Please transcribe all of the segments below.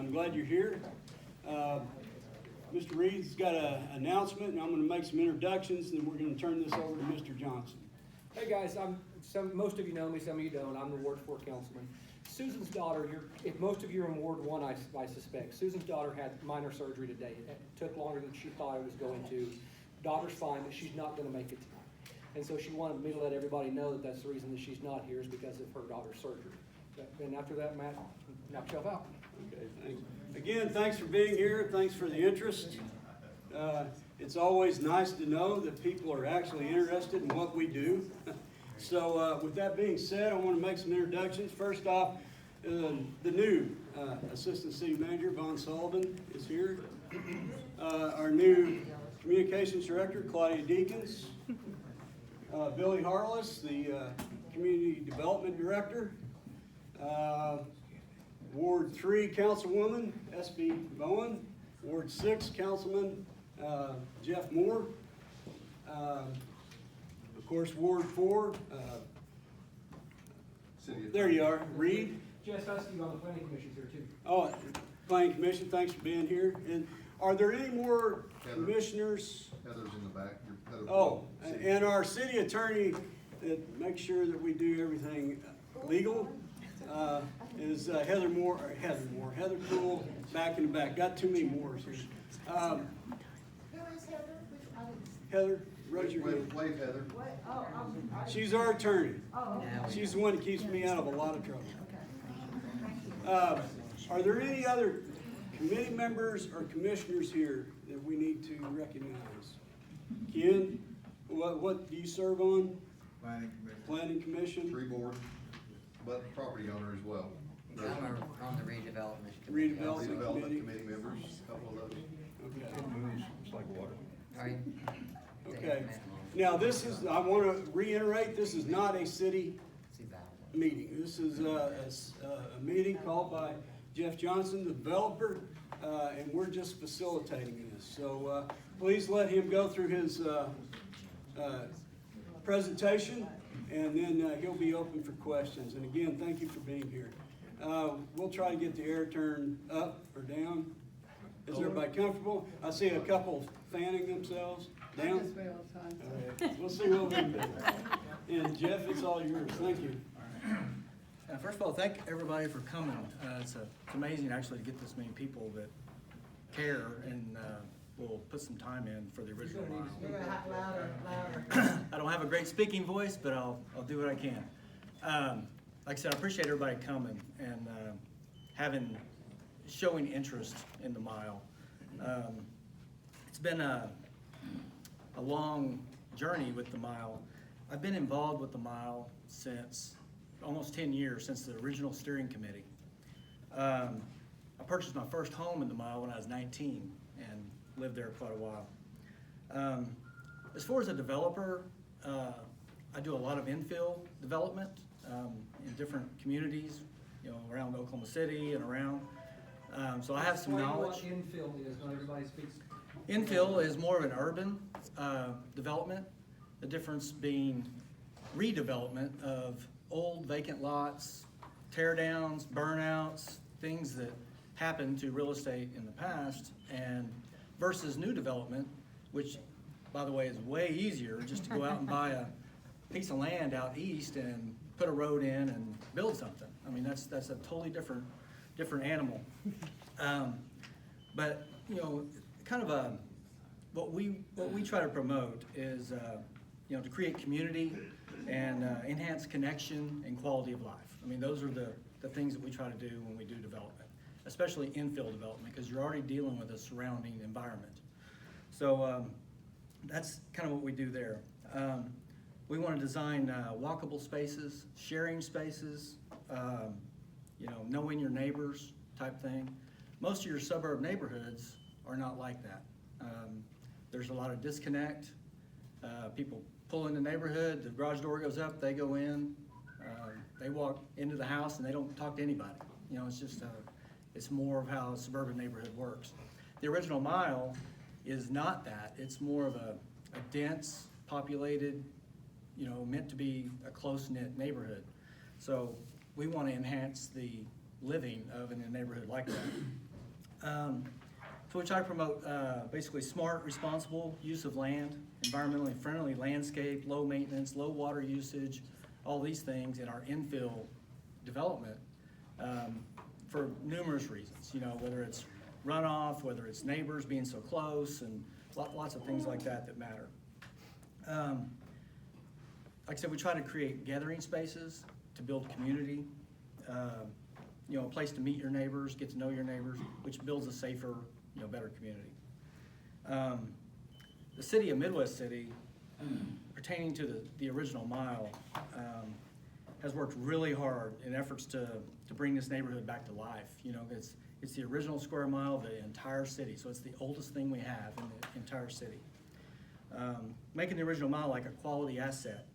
I'm glad you're here. Mr. Reed's got an announcement, and I'm going to make some introductions, and then we're going to turn this over to Mr. Johnson. Hey guys, most of you know me, some of you don't. I'm the Ward 4 councilman. Susan's daughter, if most of you are in Ward 1, I suspect. Susan's daughter had minor surgery today. It took longer than she thought it was going to. Daughter's fine, but she's not going to make it tonight. And so she wanted me to let everybody know that that's the reason that she's not here is because of her daughter's surgery. And after that, Matt, knock yourself out. Okay, thanks. Again, thanks for being here. Thanks for the interest. It's always nice to know that people are actually interested in what we do. So with that being said, I want to make some introductions. First off, the new Assistant City Manager, Von Sullivan, is here. Our new Communications Director, Claudia Deakins. Billy Harless, the Community Development Director. Ward 3 Councilwoman, S.B. Bowen. Ward 6 Councilman, Jeff Moore. Of course, Ward 4, there you are, Reed. Jess Husky on the Planning Commission here too. Oh, Planning Commission, thanks for being here. And are there any more commissioners? Heather's in the back. Oh, and our city attorney that makes sure that we do everything legal is Heather Poole, back in the back. Got too many Moores here. Who is Heather? Heather, raise your hand. Wave Heather. She's our attorney. Oh, okay. She's the one that keeps me out of a lot of trouble. Are there any other committee members or commissioners here that we need to recognize? Ken, what do you serve on? Planning Commission. Planning Commission? Tree Board, but property owner as well. I'm on the redevelopment. Redevelopment Committee. Committee members, a couple of those. Okay. It's like water. All right. Okay. Now this is, I want to reiterate, this is not a city meeting. This is a meeting called by Jeff Johnson, the developer, and we're just facilitating this. So please let him go through his presentation, and then he'll be open for questions. And again, thank you for being here. We'll try to get the air turned up or down. Is everybody comfortable? I see a couple fanning themselves. Down? Okay. We'll see what we can do. And Jeff, it's all yours. Thank you. First of all, thank everybody for coming. It's amazing actually to get this many people that care and will put some time in for the original Mile. I don't have a great speaking voice, but I'll do what I can. Like I said, I appreciate everybody coming and showing interest in the Mile. It's been a long journey with the Mile. I've been involved with the Mile since almost 10 years, since the original steering committee. I purchased my first home in the Mile when I was 19 and lived there quite a while. As far as a developer, I do a lot of infill development in different communities, around Oklahoma City and around. So I have some knowledge. What infill is, not everybody speaks. Infill is more of an urban development, the difference being redevelopment of old vacant lots, tear downs, burnouts, things that happened to real estate in the past, and versus new development, which by the way is way easier, just to go out and buy a piece of land out east and put a road in and build something. I mean, that's a totally different animal. But kind of what we try to promote is to create community and enhance connection and quality of life. I mean, those are the things that we try to do when we do development, especially infill development, because you're already dealing with a surrounding environment. So that's kind of what we do there. We want to design walkable spaces, sharing spaces, knowing your neighbors type thing. Most of your suburb neighborhoods are not like that. There's a lot of disconnect. People pull in the neighborhood, the garage door goes up, they go in, they walk into the house and they don't talk to anybody. It's just, it's more of how a suburban neighborhood works. The original Mile is not that. It's more of a dense, populated, meant to be a close-knit neighborhood. So we want to enhance the living of in a neighborhood like that. So we try to promote basically smart, responsible use of land, environmentally friendly landscape, low maintenance, low water usage, all these things in our infill development for numerous reasons. You know, whether it's runoff, whether it's neighbors being so close, and lots of things like that that matter. Like I said, we try to create gathering spaces to build community. You know, a place to meet your neighbors, get to know your neighbors, which builds a safer, you know, better community. The city of Midwest City, pertaining to the original Mile, has worked really hard in efforts to bring this neighborhood back to life. You know, it's the original square mile of the entire city, so it's the oldest thing we have in the entire city. Making the original Mile like a quality asset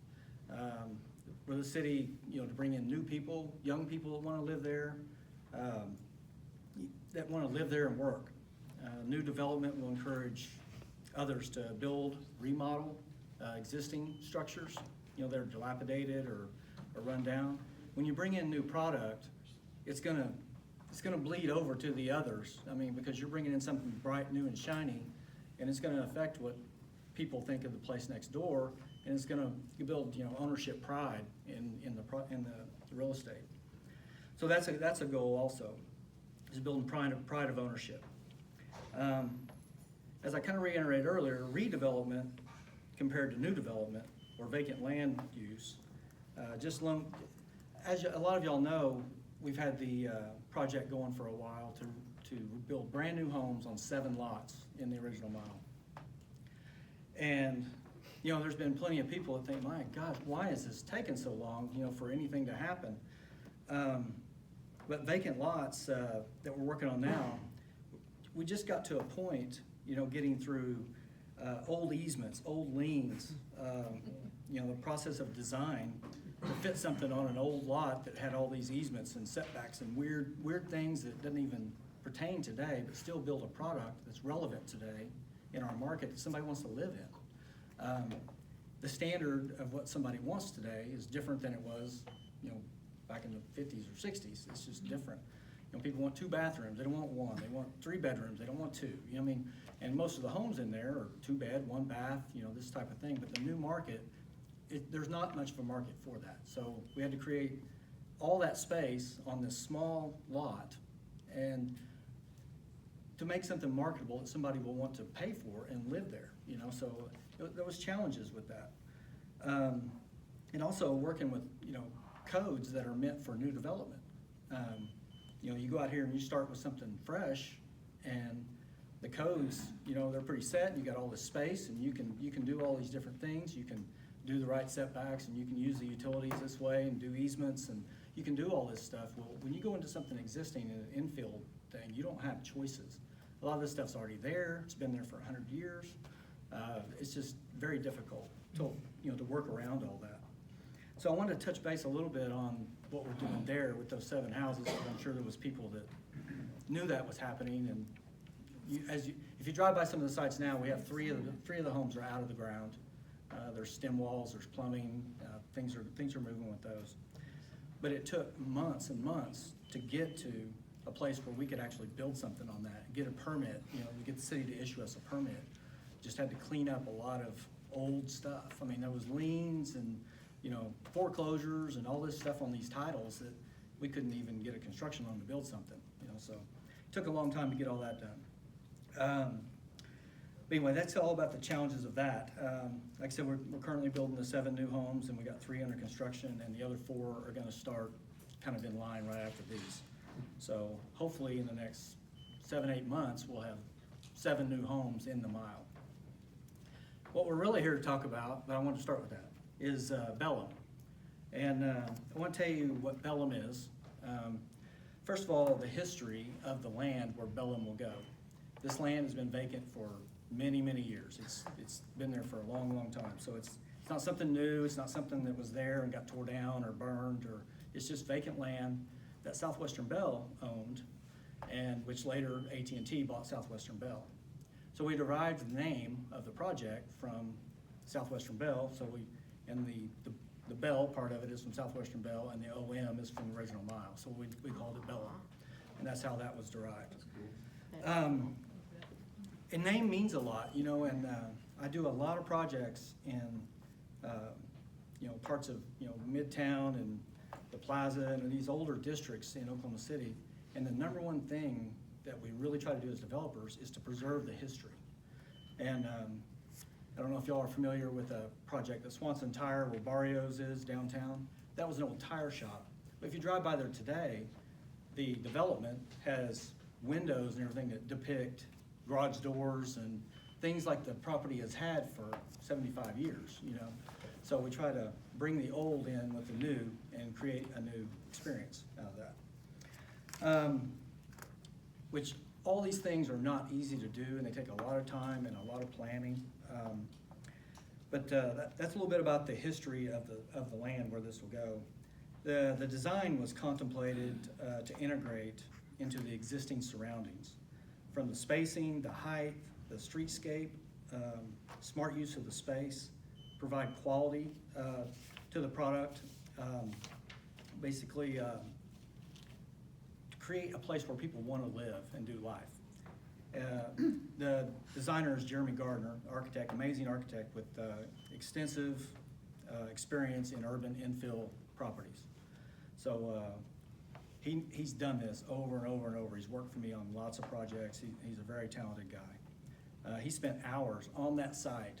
for the city, you know, to bring in new people, young people that want to live there, and work. New development will encourage others to build, remodel existing structures, you know, they're dilapidated or run down. When you bring in new product, it's gonna bleed over to the others. I mean, because you're bringing in something bright, new, and shiny, and it's gonna affect what people think of the place next door, and it's gonna build, you know, ownership pride in the real estate. So that's a goal also, is building pride of ownership. As I kind of reiterated earlier, redevelopment compared to new development or vacant land use, as a lot of y'all know, we've had the project going for a while to build brand new homes on 7 lots in the original Mile. And, you know, there's been plenty of people that think, my gosh, why is this taking so long, you know, for anything to happen? But vacant lots that we're working on now, we just got to a point, you know, getting through old easements, old liens, you know, the process of design to fit something on an old lot that had all these easements and setbacks and weird things that doesn't even pertain today, but still build a product that's relevant today in our market that somebody wants to live in. The standard of what somebody wants today is different than it was, you know, back in the 50s or 60s. It's just different. You know, people want 2 bathrooms, they don't want 1. They want 3 bedrooms, they don't want 2. You know what I mean? And most of the homes in there are 2 bed, 1 bath, you know, this type of thing. But the new market, there's not much of a market for that. So we had to create all that space on this small lot and to make something marketable that somebody will want to pay for and live there, you know. So there was challenges with that. And also working with, you know, codes that are meant for new development. You know, you go out here and you start with something fresh, and the codes, you know, they're pretty set, and you got all this space, and you can do all these different things. You can do the right setbacks, and you can use the utilities this way and do easements, and you can do all this stuff. Well, when you go into something existing in an infill thing, you don't have choices. A lot of this stuff's already there. It's been there for 100 years. It's just very difficult to, you know, to work around all that. So I wanted to touch base a little bit on what we're doing there with those 7 houses, because I'm sure there was people that knew that was happening. And if you drive by some of the sites now, we have three of the homes are out of the ground. There's stem walls, there's plumbing, things are moving with those. But it took months and months to get to a place where we could actually build something on that, get a permit, you know, to get the city to issue us a permit. Just had to clean up a lot of old stuff. I mean, there was liens and, you know, foreclosures and all this stuff on these titles that we couldn't even get a construction loan to build something, you know, so it took a long time to get all that done. But anyway, that's all about the challenges of that. Like I said, we're currently building the 7 new homes, and we got 3 under construction, and the other 4 are gonna start kind of in line right after these. So hopefully in the next 7-8 months, we'll have 7 new homes in the Mile. What we're really here to talk about, but I want to start with that, is Bellom. And I want to tell you what Bellom is. First of all, the history of the land where Bellom will go. This land has been vacant for many, many years. It's been there for a long, long time. So it's not something new. It's not something that was there and got tore down or burned, or it's just vacant land that Southwestern Bell owned, and which later AT&T bought Southwestern Bell. So we derived the name of the project from Southwestern Bell. So the Bell part of it is from Southwestern Bell, and the OM is from the original Mile. So we called it Bellom, and that's how that was derived. And name means a lot, you know, and I do a lot of projects in, you know, parts of, you know, Midtown and the Plaza and these older districts in Oklahoma City. And the number one thing that we really try to do as developers is to preserve the history. And I don't know if y'all are familiar with a project at Swanson Tire where Barrios is downtown. That was an old tire shop. But if you drive by there today, the development has windows and everything that depict garage doors and things like the property has had for 75 years, you know. So we try to bring the old in with the new and create a new experience out of that. Which all these things are not easy to do, and they take a lot of time and a lot of planning. But that's a little bit about the history of the land where this will go. The design was contemplated to integrate into the existing surroundings, from the spacing, the height, the streetscape, smart use of the space, provide quality to the product, basically to create a place where people want to live and do life. The designer is Jeremy Gardner, architect, amazing architect with extensive experience in urban infill properties. So he's done this over and over and over. He's worked for me on lots of projects. He's a very talented guy. He spent hours on that site,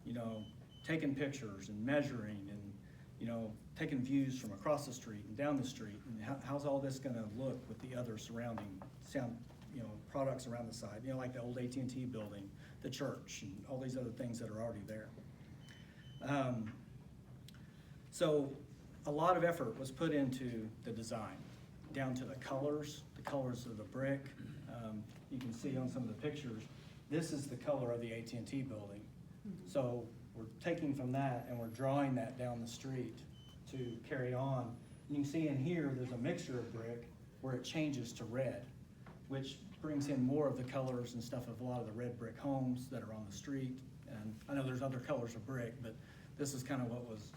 you know, taking pictures and measuring and, you know, taking views from across the street and down the street. And how's all this gonna look with the other surrounding you know, products around the side, you know, like the old AT&T building, the church, and all these other things that are already there. So a lot of effort was put into the design, down to the colors of the brick. You can see on some of the pictures, this is the color of the AT&T building. So we're taking from that and we're drawing that down the street to carry on. And you can see in here, there's a mixture of brick where it changes to red, which brings in more of the colors and stuff of a lot of the red brick homes that are on the street. And I know there's other colors of brick, but this is kind of what was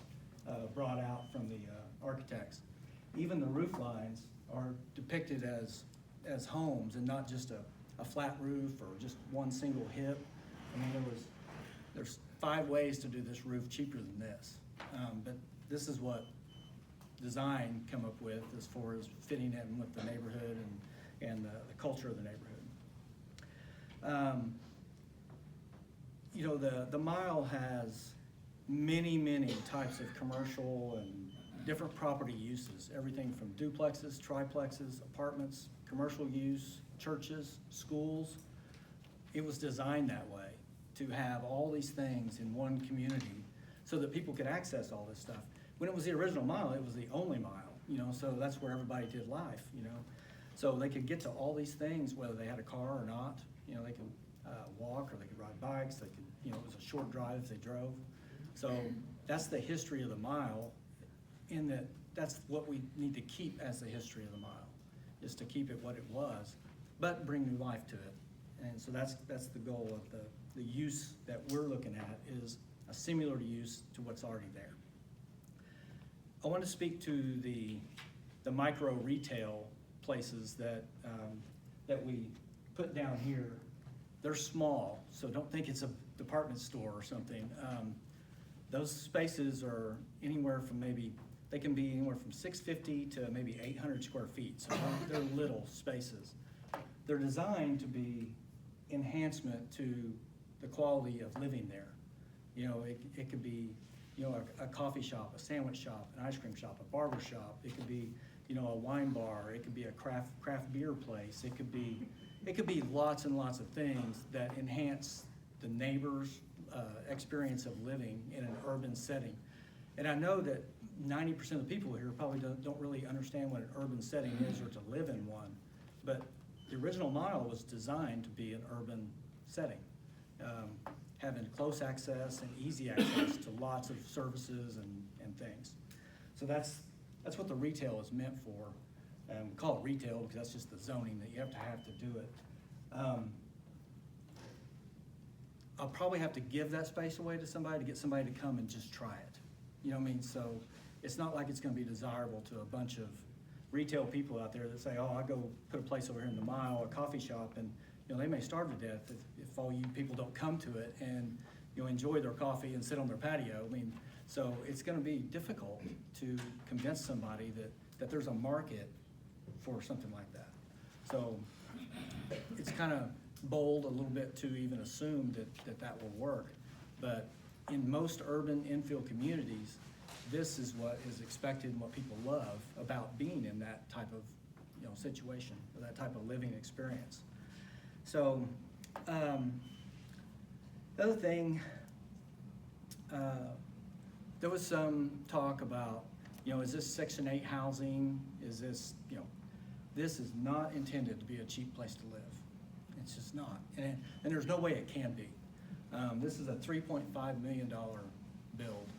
brought out from the architects. Even the roof lines are depicted as homes and not just a flat roof or just one single hip. I mean, there's 5 ways to do this roof cheaper than this. But this is what design come up with as far as fitting in with the neighborhood and the culture of the neighborhood. You know, the Mile has many types of commercial and different property uses, everything from duplexes, triplexes, apartments, commercial use, churches, schools. It was designed that way, to have all these things in one community so that people could access all this stuff. When it was the original Mile, it was the only mile, you know, so that's where everybody did life, you know. So they could get to all these things, whether they had a car or not. You know, they could walk or they could ride bikes. They could, you know, it was a short drive if they drove. So that's the history of the Mile, in that that's what we need to keep as the history of the Mile, is to keep it what it was, but bring new life to it. And so that's the goal of the use that we're looking at, is a similar use to what's already there. I want to speak to the micro retail places that we put down here. They're small, so don't think it's a department store or something. Those spaces are anywhere from they can be anywhere from 650 to maybe 800 square feet, so they're little spaces. They're designed to be enhancement to the quality of living there. You know, it could be, you know, a coffee shop, a sandwich shop, an ice cream shop, a barber shop. It could be, you know, a wine bar. It could be a craft beer place. It could be lots and lots of things that enhance the neighbor's experience of living in an urban setting. And I know that 90% of the people here probably don't really understand what an urban setting is or to live in one, but the original Mile was designed to be an urban setting, having close access and easy access to lots of services and things. So that's what the retail is meant for. We call it retail because that's just the zoning that you have to do it. I'll probably have to give that space away to somebody to get somebody to come and just try it. You know what I mean? So it's not like it's going to be desirable to a bunch of retail people out there that say, oh, I'll go put a place over here in the Mile, a coffee shop, and, you know, they may starve to death if all you people don't come to it and, you know, enjoy their coffee and sit on their patio. I mean, so it's gonna be difficult to convince somebody that there's a market for something like that. So it's kind of bold a little bit to even assume that will work. But in most urban infill communities, this is what is expected and what people love about being in that type of, you know, situation, or that type of living experience. So, the other thing, there was some talk about, you know, is this Section 8 housing? Is this, you know, this is not intended to be a cheap place to live. It's just not, and there's no way it can be. This is a $3.5 million build,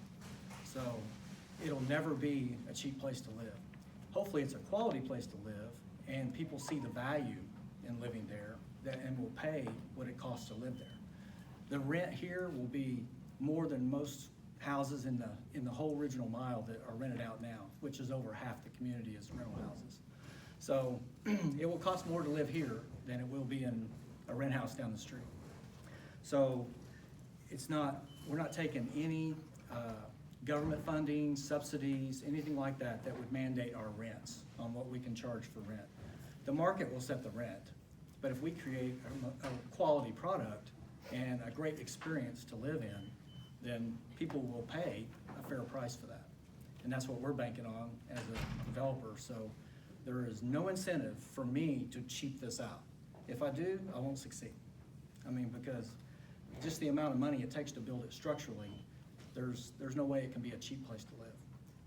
so it'll never be a cheap place to live. Hopefully it's a quality place to live, and people see the value in living there and will pay what it costs to live there. The rent here will be more than most houses in the whole original Mile that are rented out now, which is over half the community is rental houses. So it will cost more to live here than it will be in a rent house down the street. So we're not taking any government funding, subsidies, anything like that would mandate our rents on what we can charge for rent. The market will set the rent, but if we create a quality product and a great experience to live in, then people will pay a fair price for that. And that's what we're banking on as a developer. So there is no incentive for me to cheap this out. If I do, I won't succeed. I mean, because just the amount of money it takes to build it structurally, there's no way it can be a cheap place to live.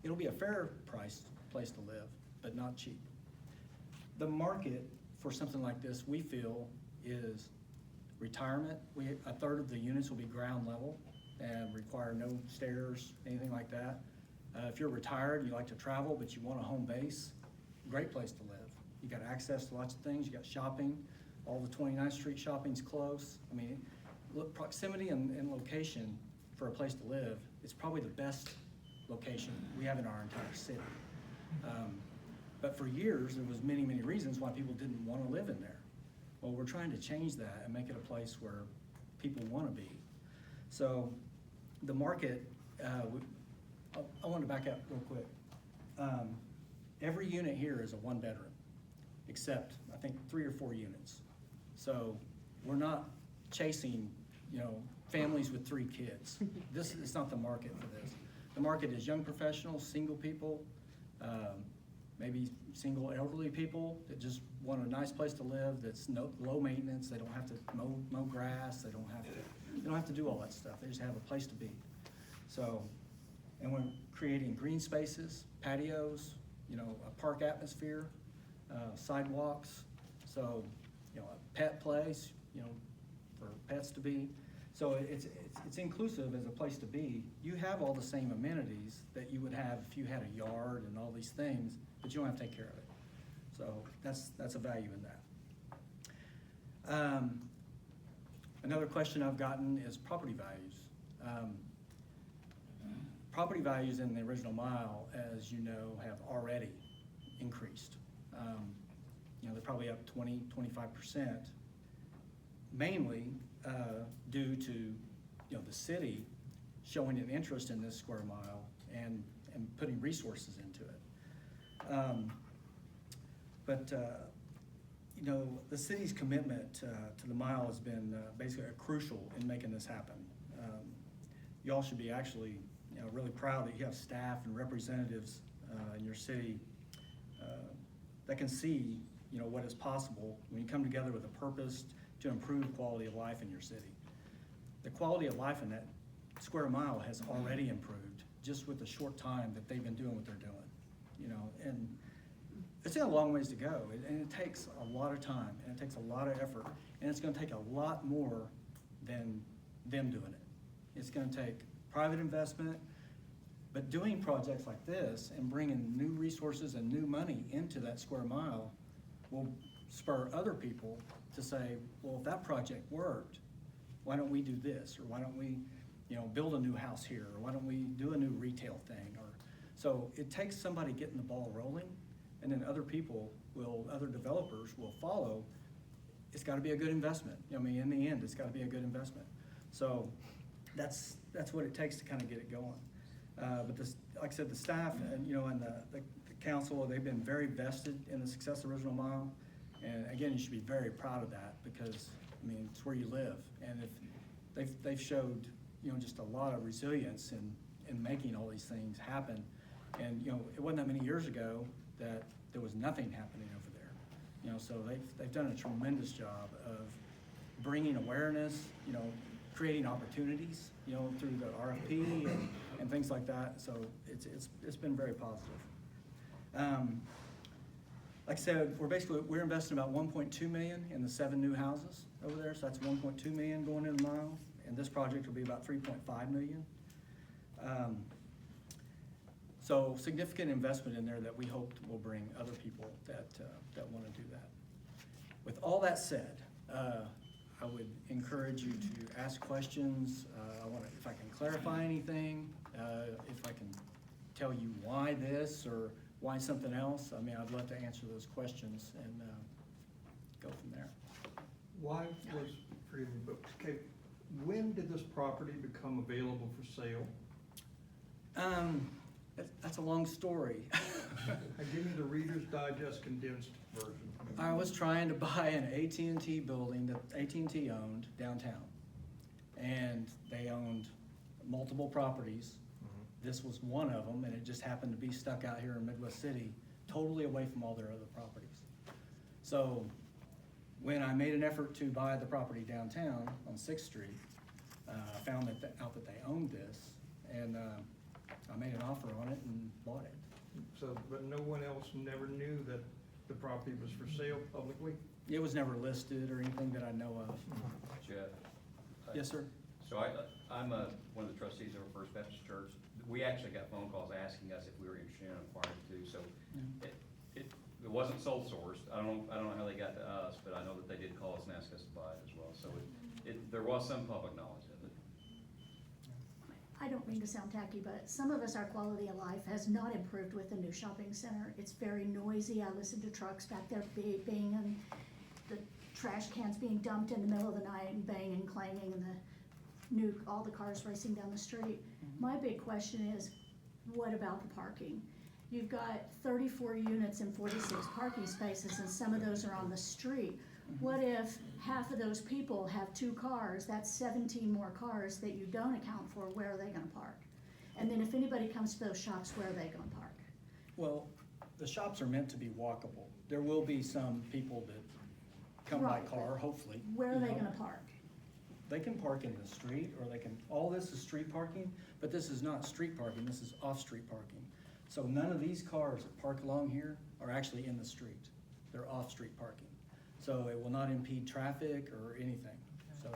It'll be a fair priced place to live, but not cheap. The market for something like this, we feel, is retirement. A third of the units will be ground level and require no stairs, anything like that. If you're retired, you like to travel, but you want a home base, great place to live. You got access to lots of things, you got shopping, all the 29th Street shopping's close. I mean, look, proximity and location for a place to live, it's probably the best location we have in our entire city. But for years, there was many, many reasons why people didn't want to live in there. Well, we're trying to change that and make it a place where people want to be. So the market, I want to back up real quick. Every unit here is a one bedroom, except I think 3 or 4 units. So we're not chasing, you know, families with 3 kids. This is not the market for this. The market is young professionals, single people, maybe single elderly people that just want a nice place to live that's low maintenance. They don't have to mow grass. They don't have to do all that stuff. They just have a place to be. So, and we're creating green spaces, patios, you know, a park atmosphere, sidewalks. So, you know, a pet place, you know, for pets to be. So it's inclusive as a place to be. You have all the same amenities that you would have if you had a yard and all these things, but you don't have to take care of it. So that's a value in that. Another question I've gotten is property values. Property values in the original Mile, as you know, have already increased. You know, they're probably up 20–25%, mainly due to, you know, the city showing an interest in this square mile and putting resources into it. You know, the city's commitment to the Mile has been basically crucial in making this happen. Y'all should be actually, you know, really proud that you have staff and representatives in your city that can see, you know, what is possible when you come together with a purpose to improve quality of life in your city. The quality of life in that square mile has already improved just with the short time that they've been doing what they're doing, you know, and it's got a long ways to go, and it takes a lot of time, and it takes a lot of effort, and it's gonna take a lot more than them doing it. It's gonna take private investment, but doing projects like this and bringing new resources and new money into that square mile will spur other people to say, well, if that project worked, why don't we do this? Or why don't we, you know, build a new house here? Or why don't we do a new retail thing? Or so it takes somebody getting the ball rolling, and then other developers will follow, it's gotta be a good investment. I mean, in the end, it's gotta be a good investment. So that's what it takes to kind of get it going. But this, like I said, the staff and, and the council, they've been very vested in the success of Original Mile. And again, you should be very proud of that because, I mean, it's where you live. And if they've showed, just a lot of resilience in making all these things happen. And, it wasn't that many years ago that there was nothing happening over there. So they've done a tremendous job of bringing awareness, creating opportunities, through the RFP and things like that. So it's been very positive. Like I said, we're investing about 1.2 million in the 7 new houses over there. So that's 1.2 million going in the Mile, and this project will be about 3.5 million. So significant investment in there that we hope will bring other people that want to do that. With all that said, I would encourage you to ask questions. If I can clarify anything, if I can tell you why this or why something else. I mean, I'd love to answer those questions and go from there. Why was, forgive me, but, okay, when did this property become available for sale? That's a long story. Give me the Reader's Digest condensed version. I was trying to buy an AT&T building that AT&T owned downtown. And they owned multiple properties. This was one of them, and it just happened to be stuck out here in Midwest City, totally away from all their other properties. So when I made an effort to buy the property downtown on 6th Street, I found out that they owned this, and I made an offer on it and bought it. So, but no one else never knew that the property was for sale publicly? It was never listed or anything that I know of. Jeff? Yes, sir? So I'm one of the trustees of First Baptist Church. We actually got phone calls asking us if we were interested in acquiring it too. So it wasn't sole sourced. I don't know how they got to us, but I know that they did call us and ask us to buy it as well. So there was some public knowledge of it. I don't mean to sound tacky, but some of us, our quality of life has not improved with the new shopping center. It's very noisy. I listen to trucks back there beeping and the trash cans being dumped in the middle of the night and banging and clanging and all the cars racing down the street. My big question is, what about the parking? You've got 34 units and 46 parking spaces, and some of those are on the street. What if half of those people have 2 cars? That's 17 more cars that you don't account for. Where are they gonna park? And then if anybody comes to those shops, where are they gonna park? Well, the shops are meant to be walkable. There will be some people that come by Right, car, but hopefully. Where are they know. gonna park? They can park in the street, or all this is street parking, but this is not street parking, this is off-street parking. So none of these cars that park along here are actually in the street. They're off-street parking. So it will not impede traffic or anything, so,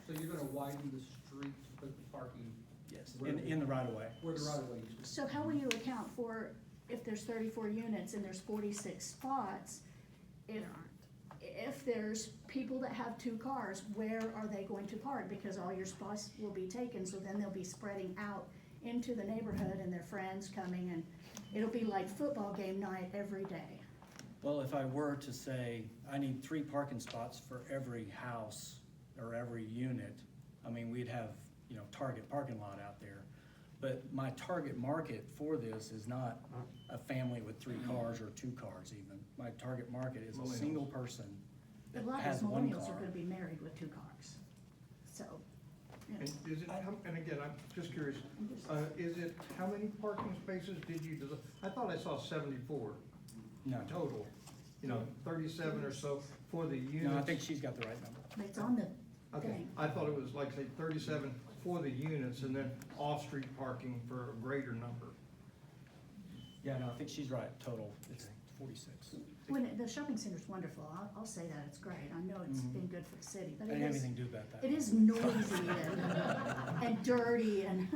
So you're gonna widen the street to put the parking yes, in the right of way. where the right of way used to be? So how will you account for if there's 34 units and there's 46 spots? If there's people that have 2 cars, where are they going to park? Because all your spots will be taken, so then they'll be spreading out into the neighborhood and their friends coming, and it'll be like football game night every day. Well, if I were to say, I need 3 parking spots for every house or every unit, I mean, we'd have, target parking lot out there. But my target market for this is not a family with 3 cars or 2 cars even. My target market is a single person A that lot of has those 1 millennials car. are gonna be married with 2 cars, so. And is it, and again, I'm just curious, how many parking spaces did you design? I thought I saw 74 No, total, 37 or so for the units. no, I think she's got the right number. It's on the Okay, thing. I thought it was like, say, 37 for the units and then off-street parking for a greater number. Yeah, no, I think she's right, total, it's 46. The shopping center's wonderful, I'll say that, it's great. I know it's been good for the city, but I it didn't have is, anything to do about that. it is noisy and dirty and.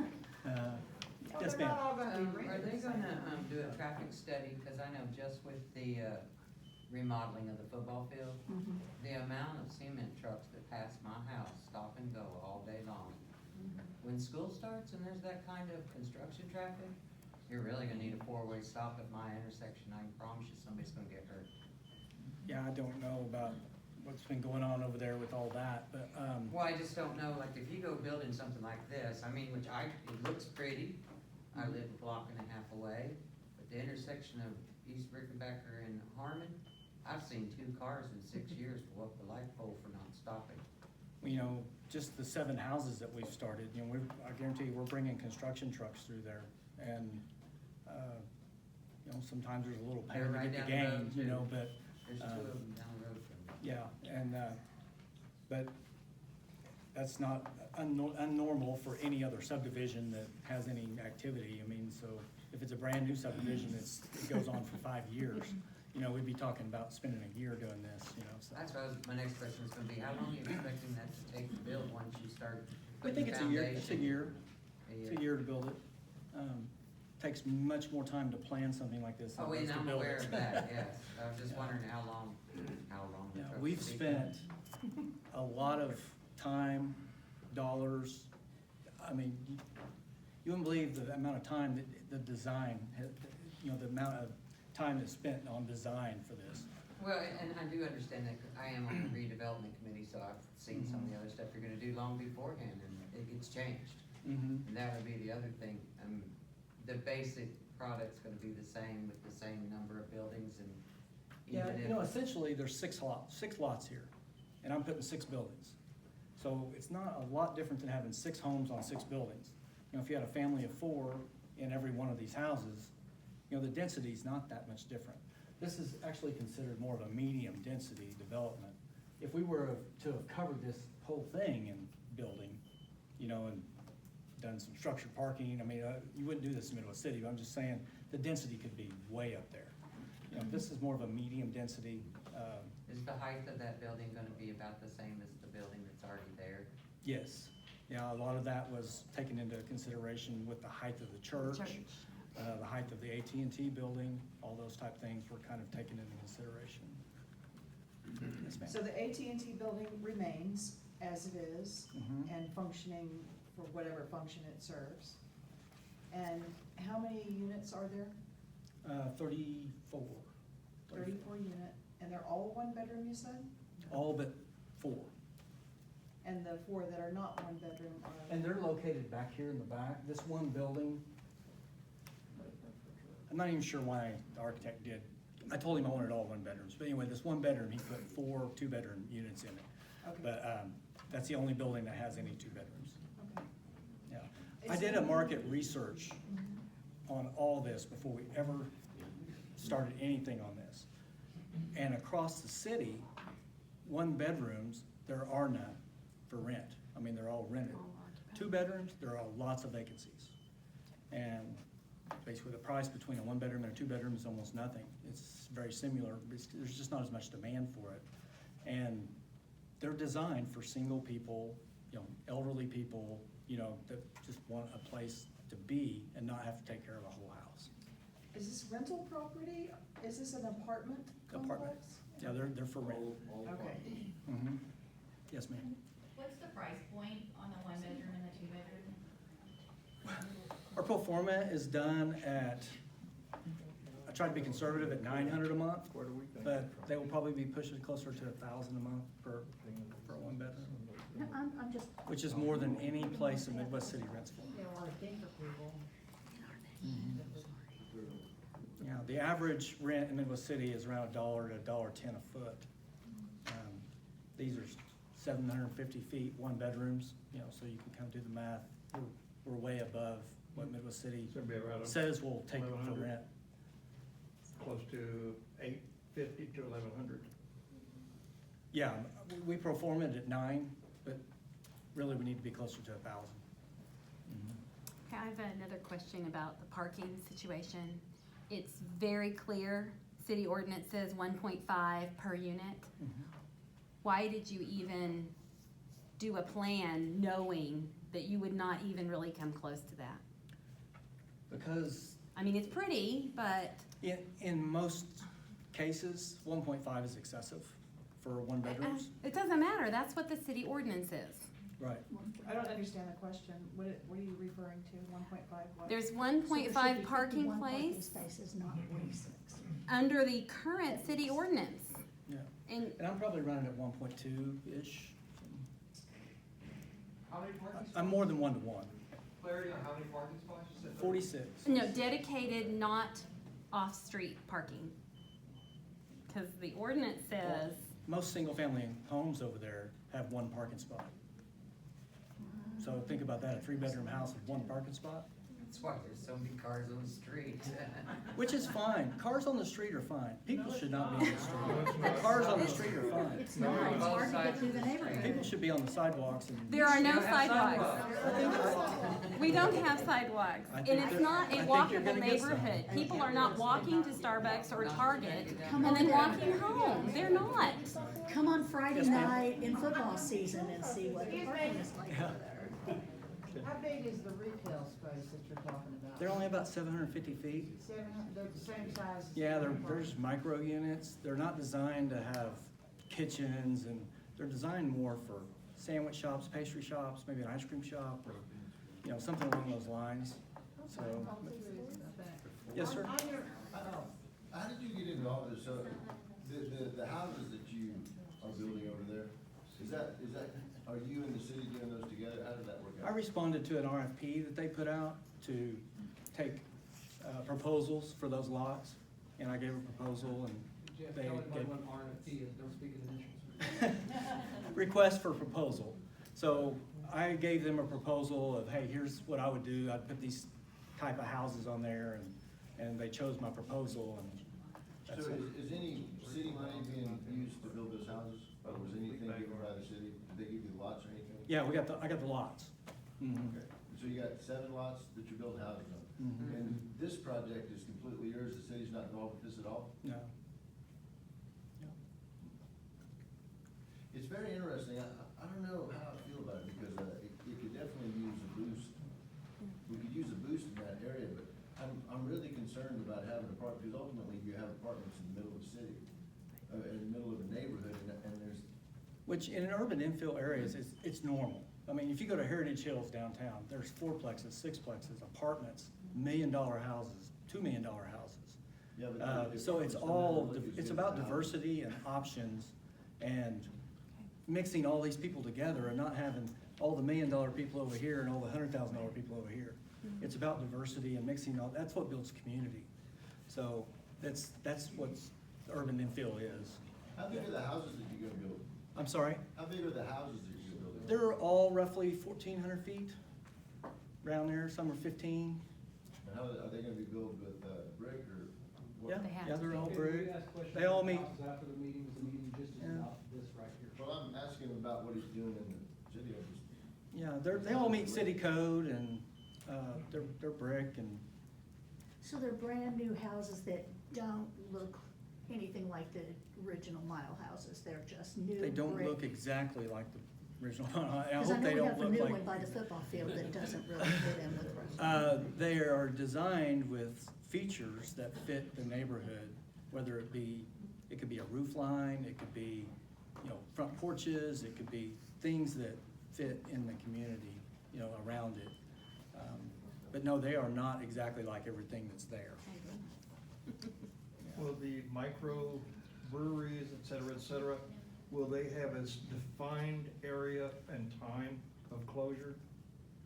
Yes, ma'am. Are they gonna, do a traffic study, cause I know just with the, remodeling of the football field, the amount of cement trucks that pass my house, stop and go all day long. When school starts and there's that kind of construction traffic, You're really gonna need a four-way stop at my intersection, I can promise you somebody's gonna get hurt. Yeah, I don't know about what's been going on over there with all that, but, Well, I just don't know, like, if you go building something like this, I mean, it looks pretty, I live a block and a half away, but the intersection of East Rickenbacker and Harmon, I've seen 2 cars in 6 years go up the light pole for not stopping. you know, just the 7 houses that we've started, you know, I guarantee you, we're bringing construction trucks through there. And, you know, sometimes there's a little pain They're to right get the down the road, gain, you too. know, but, There's 2 of them down the road from me. yeah, and, but that's not unnormal for any other subdivision that has any activity. I mean, so if it's a brand-new subdivision, it goes on for 5 years. You know, we'd be talking about spending a year doing this, you know, so. That's what my next question was gonna be, how long are you expecting that to take to build once you start I putting think the it's a year, foundation? it's a year. A It's a year to build it. Takes much more time to plan something like this than Oh, it wait, does to I'm build aware it. of that, yes, I was just Yeah. wondering how long the Yeah, trucks we've would be. spent a lot of time, dollars. I mean, you wouldn't believe the amount of time that the design, you know, the amount of time that's spent on design for this. Well, and I do understand that, 'cause I am on the redevelopment committee, so I've seen some of the other stuff you're gonna do long beforehand, and it gets changed. Mm-hmm. And that would be the other thing, the basic product's gonna be the same with the same number of buildings and Yeah, even you know, if, essentially, there's 6 lots here, and I'm putting 6 buildings. So it's not a lot different than having 6 homes on 6 buildings. You know, if you had a family of 4 in every one of these houses, you know, the density's not that much different. This is actually considered more of a medium-density development. If we were to have covered this whole thing in building, you know, and done some structured parking, I mean, you wouldn't do this in Midwest City, but I'm just saying, the density could be way up there. You know, this is more of a medium-density, is the height of that building gonna be about the same as the building that's already there? yes. Yeah, a lot of that was taken into consideration with the height of the church, the height of the AT&T building, all those type things were kind of taken into consideration. Yes, ma'am. So the AT&T building remains as it is Mhm. and functioning for whatever function it serves. And how many units are there? 34. 34 unit, and they're all one bedroom, you said? All but 4. And the 4 that are not one bedroom are? And they're located back here in the back. This one building, I'm not even sure why the architect did. I told him I wanted all 1 bedrooms, but anyway, this 1 bedroom, he put 4 2-bedroom units in it. Okay. But that's the only building that has any 2 bedrooms. Okay. Yeah. I did a market research on all this before we ever started anything on this. And across the city, 1 bedrooms, there are none for rent. I mean, they're all rented. 2 bedrooms, there are lots of vacancies. And basically the price between a 1 bedroom and a 2 bedroom is almost nothing. It's very similar, but there's just not as much demand for it. And they're designed for single people, you know, elderly people, you know, that just want a place to be and not have to take care of a whole house. Is this rental property? Is this an apartment Apartment. complex? Yeah, they're for rent. Okay. Mhm. Yes, ma'am. What's the price point on the 1 bedroom and the 2 bedroom? Our pro forma is done at, I try to be conservative at 900 a month, but they will probably be pushing closer to 1,000 a month for a 1 bedroom, No, I'm just, which is more than any place in Midwest City rents for. Yeah, the average rent in Midwest City is around $1 to $1.10 a foot. These are 750 feet, 1 bedrooms, you know, so you can kind of do the math. We're way above what Midwest City So it'd be around says we'll take it for 1,100? rent. Close to 850 to 1,100. Yeah, we pro forma it at 9, but really we need to be closer to 1,000. Okay, I have another question about the parking situation. It's very clear, city ordinance says 1.5 per unit. Why did you even do a plan knowing that you would not even really come close to that? Because I mean, it's pretty, but in most cases, 1.5 is excessive for 1 bedrooms. it doesn't matter, that's what the city ordinance is. Right. I don't understand the question. What are you referring to? 1.5 what? There's So 1.5 there should be parking 51 parking place spaces, not 46. under the current city ordinance. Yeah. And And I'm probably running at 1.2-ish. How many parking spots? I'm more than 1-to-1. Clarity on how many parking spots? You said 46. no, dedicated, not off-street parking. Cause the ordinance says, Most single-family homes over there have one parking spot. So think about that, a 3-bedroom house with one parking spot, That's why there's so many cars on the street. which is fine. Cars on the street are fine. People should not be in the street. But cars on the street are fine. It's not, it's hard to get through the neighborhood. People should be on the sidewalks and. there are no don't have sidewalks. We don't have sidewalks, I and think it's that- not I a think you're walkable gonna get some. neighborhood. People are not walking to Starbucks or Target Come and on then down. walking home. They're not. Come on Friday Yes, ma'am. night in football season and see what the parking is like over there. How big is the retail space that you're talking about? They're only about 750 feet. They're the same size as. Yeah, the they're just micro units. They're not designed to have kitchens, and they're designed more for sandwich shops, pastry shops, maybe an ice cream shop, or, you know, something along those lines. So, yes, sir. How did you get into all this? So, the houses that you are building over there, are you and the city doing those together? How did that work I out? responded to an RFP that they put out to take proposals for those lots, and I gave a proposal, and Jeff, they tell everybody gave what an RFP is, don't speak in initials. request for proposal. So I gave them a proposal of, hey, here's what I would do. I'd put these type of houses on there, and they chose my proposal, and So that's it. is any city money being used to build those houses? Or was anything given by the city? Did they give you the lots or anything? Yeah, I got the lots. Mhm. Okay, so you got 7 lots that you're building houses on? Mhm. And this project is completely yours, the city's not involved with this at all? No. It's very interesting, I don't know how I feel about it, because it could definitely use a boost. We could use a boost in that area, but I'm really concerned about having apartments, because ultimately you have apartments in the middle of the city, in the middle of a neighborhood, and there's, Which in urban infill areas, it's normal. I mean, if you go to Heritage Hills downtown, there's 4plexes, 6plexes, apartments, $1 million houses, $2 million houses. yeah, but. So it's it's about diversity and options, and mixing all these people together and not having all the $1 million people over here and all the $100,000 people over here. It's about diversity and mixing all, that's what builds community. So that's what urban infill is. How big are the houses that you're gonna build? I'm sorry? How big are the houses that you're building? They're all roughly 1,400 feet, around there, some are 15. And how, are they gonna be built with, brick or what? Yeah, They have yeah, to they're be. all Okay, brick. we asked questions They all about meet, houses after the meeting, was a meeting just Yeah. about this right here. Well, I'm asking about what he's doing in the city, I'm just. yeah, they all meet city code, and they're brick, and So they're brand new houses that don't look anything like the original Mile houses. They're just new they don't brick. look exactly like the original one. I Because I hope know they we don't have a look new like. one by the football field that doesn't really fit in with the rest. They are designed with features that fit the neighborhood, whether it could be a roof line, it could be, you know, front porches, it could be things that fit in the community, you know, around it. But no, they are not exactly like everything that's there. Will the micro breweries, et cetera, will they have a defined area and time of closure?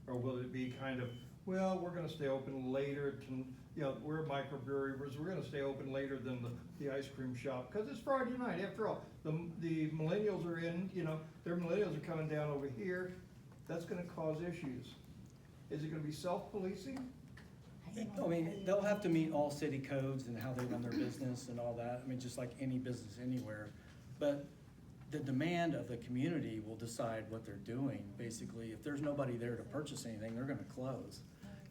Or will it be kind of, well, we're gonna stay open later to, you know, we're a microbrewery, we're gonna stay open later than the ice cream shop, cause it's Friday night, after all. The millennials are in, you know, their millennials are coming down over here, that's gonna cause issues. Is it gonna be self-policing? I mean, they'll have to meet all city codes and how they run their business and all that, I mean, just like any business anywhere. But the demand of the community will decide what they're doing, basically. If there's nobody there to purchase anything, they're gonna close.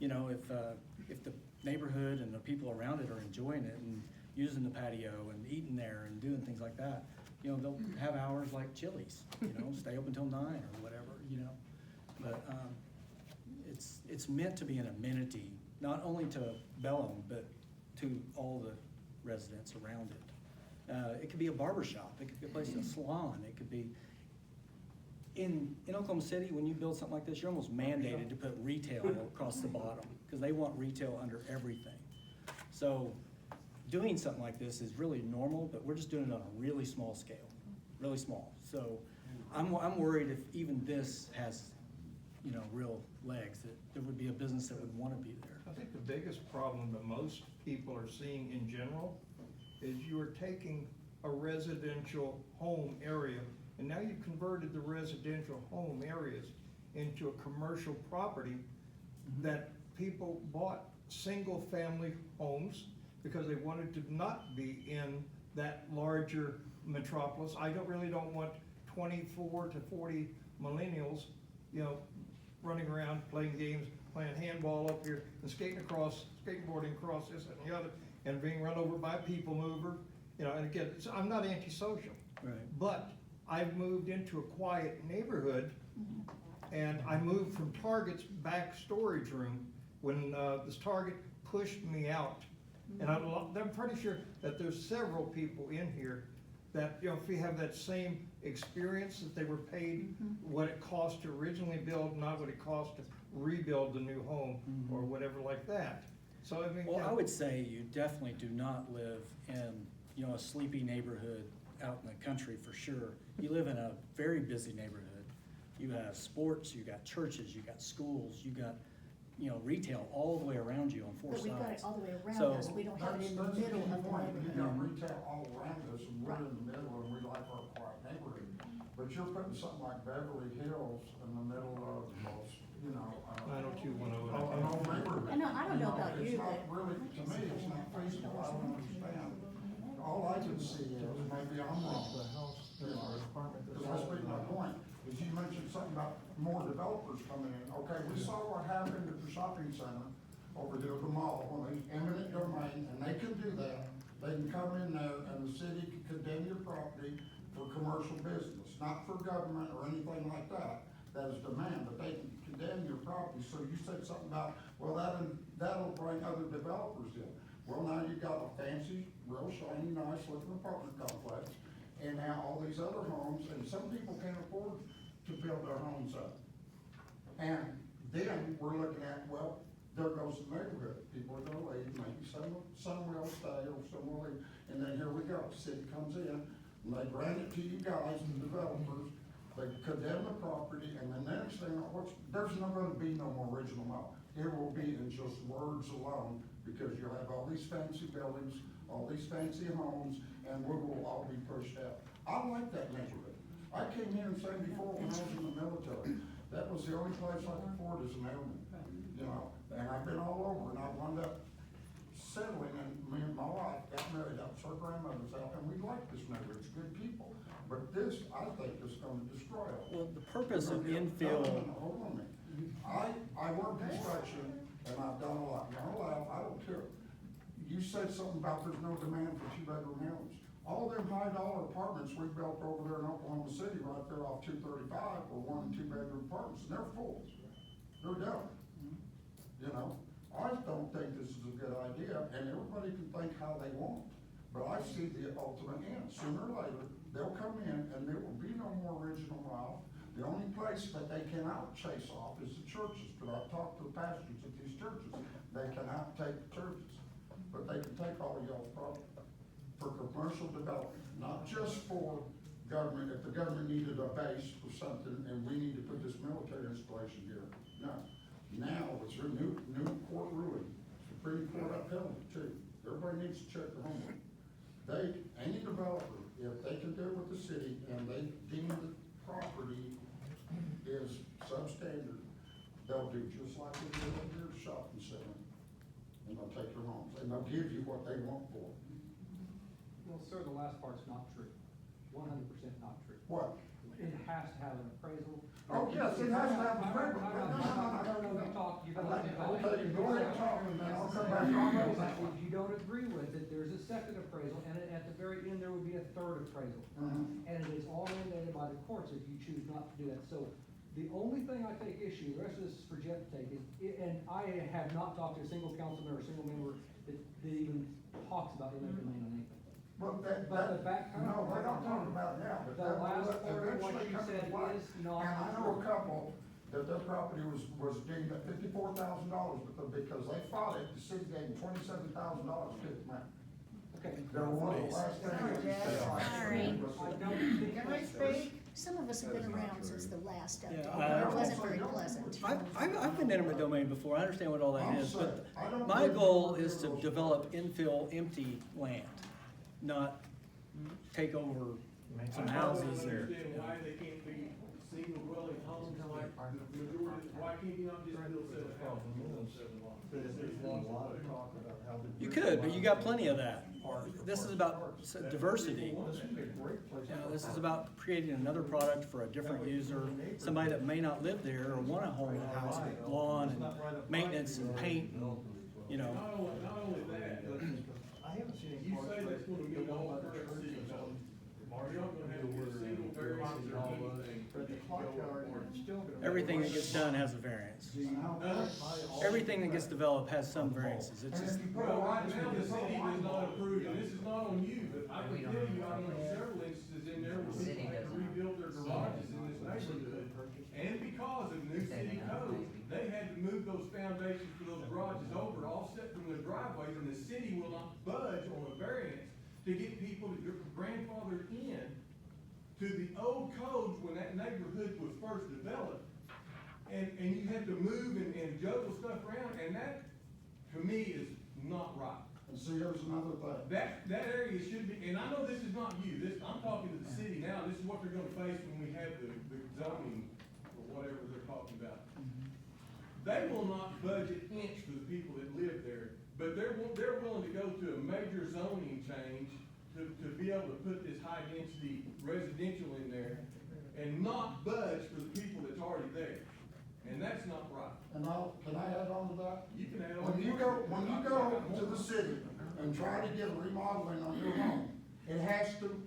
You know, if the neighborhood and the people around it are enjoying it and using the patio and eating there and doing things like that, you know, they'll have hours like Chili's, you know, stay open till 9 or whatever, you know. But, it's meant to be an amenity, not only to Bellom, but to all the residents around it. It could be a barber shop, it could be a place, a salon, it could be in Oklahoma City, when you build something like this, you're almost mandated to put retail across the bottom, because they want retail under everything. So doing something like this is really normal, but we're just doing it on a really small scale, really small. So I'm worried if even this has, you know, real legs, that there would be a business that would want to be there. I think the biggest problem that most people are seeing in general is you are taking a residential home area, and now you've converted the residential home areas into a commercial property that people bought single-family homes because they wanted to not be in that larger metropolis. I really don't want 24 to 40 millennials, you know, running around playing games, playing handball up here and skateboarding across this and the other, and being run over by a people mover. You know, and again, I'm not antisocial. Right. But I've moved into a quiet neighborhood, and I moved from Target's back storage room when this Target pushed me out. And I'm pretty sure that there's several people in here that, you know, if we have that same experience, that they were paid what it cost to originally build, not what it cost to rebuild the new home or whatever like that. So I mean, Well, I would say you definitely do not live in, you know, a sleepy neighborhood out in the country for sure. You live in a very busy neighborhood. You have sports, you got churches, you got schools, you got, you know, retail all the way around you on four But sides. we've got it all the way around So- us, we don't have it in the That's a middle key of the point. neighborhood. You got retail all around us, and we're in the middle, and we like our quiet neighborhood. But you're putting something like Beverly Hills in the middle of, you know. 90210. An old neighborhood. I know, I don't know about you, It's not but- really, to me, it's not feasible, I don't understand. All I can see is, maybe I'm wrong, you know, because I speak my point, is you mentioned something about more developers coming in. Okay, we saw what happened at the shopping center over here at the mall, when they eminent domain, and they can do that. They can come in there and the city can condemn your property for commercial business, not for government or anything like that. That is demand, but they can condemn your property. So you said something about, well, that'll bring other developers in. Well, now you've got a fancy, real shiny, nice looking apartment complex, and now all these other homes, and some people can't afford to build their homes up. And then we're looking at, well, there goes the neighborhood. People are gonna leave, maybe some will stay or some will leave. And then here we go, city comes in, and they grant it to you guys, the developers, they condemn the property, and the next thing, there's not gonna be no more original mile. It will be in just words alone, because you'll have all these fancy buildings, all these fancy homes, and we will all be pushed out. I like that neighborhood. I came here and said before, when I was in the military, that was the only place I could afford as an airman, you know? And I've been all over, and I wound up settling, and me and my wife got married out to her grandmother's house, and we like this neighborhood, it's good people. But this, I think, is gonna destroy it. Well, the purpose of No, infill, hold on a minute. I work construction, and I've done a lot, don't laugh, I don't care. You said something about there's no demand for two-bedroom homes. All them high-dollar apartments we built over there in Oklahoma City, right there off 235, were 1 and 2 bedroom apartments, and they're full. They're done. You know, I don't think this is a good idea, and everybody can think how they want. But I see the ultimate end. Sooner or later, they'll come in and there will be no more original mile. The only place that they cannot chase off is the churches, because I've talked to the pastors at these churches. They cannot take the churches, but they can take all of y'all's property for commercial development, not just for government. If the government needed a base or something and we need to put this military installation here, no. Now, it's a new court ruling, Supreme Court upheld it too. Everybody needs to check their homework. Any developer, if they can do it with the city and they deem the property is substandard, they'll do just like they did at your shopping center. And they'll take your homes, and they'll give you what they want for it. Well, sir, the last part's not true. 100% not true. What? It has to have an appraisal. Oh, yes, it has to have a appraisal. I don't know, you talk, you don't. Okay, go ahead and talk, and then I'll come back on that. If you don't agree with it, there's a second appraisal, and at the very end, there would be a third appraisal. And it is all mandated by the courts if you choose not to do that. So the only thing I take issue, the rest of this is for Jeff to take, is, and I have not talked to a single councilman or a single member that even talks about eminent domain on anything. But But the back. no, we're not talking about it now, but The that will last part of what eventually you come said to play. is No, And I know a couple that their property was deemed at $54,000, but because they fought it, the city gave them $27,000 to get them out. Okay. They were one of the last things. Sorry. Can I speak? Some of us have been around since the last update, Yeah, it wasn't very pleasant. I've been in eminent domain before, I understand what all that I'm is, sorry, but I don't my believe goal in is to those. develop infill empty land, not take over some houses I there. don't understand why they can't be single dwelling homes like the majority, why can't you not just build seven houses? You could, but you got plenty of that. This is about diversity. This would be a great place. You know, this is about creating another product for a different user, somebody that may not live there or want a home house with lawn and maintenance and paint and, you know. Not only that, but I haven't seen any you parks say where that's gonna you meet go all by the current church city and codes. something. You're not gonna have to get a single variance or anything. But the clock tower, it's still gonna. Everything that gets done has a variance. Everything that gets developed has some variances. It's And just, if you put a Well, right, right now, the city does not approve, and this is not on you, but I can tell you, I know several instances in there where people had to rebuild their garages in this neighborhood. And because of new city code, they had to move those foundations for those garages over, offset from their driveways, and the city will not budge on a variance to get people to grandfather in to the old codes when that neighborhood was first developed. And you have to move and juggle stuff around, and that, to me, is not right. and see, there's another thing. That area should be, and I know this is not you, I'm talking to the city now, this is what they're gonna face when we have the zoning, or whatever they're talking about. They will not budget inch for the people that live there, but they're willing to go to a major zoning change to be able to put this high density residential in there and not budge for the people that's already there. And that's not right. And now, can I add on to that? You can add on. When you go to the city and try to get remodeling on your home, it has to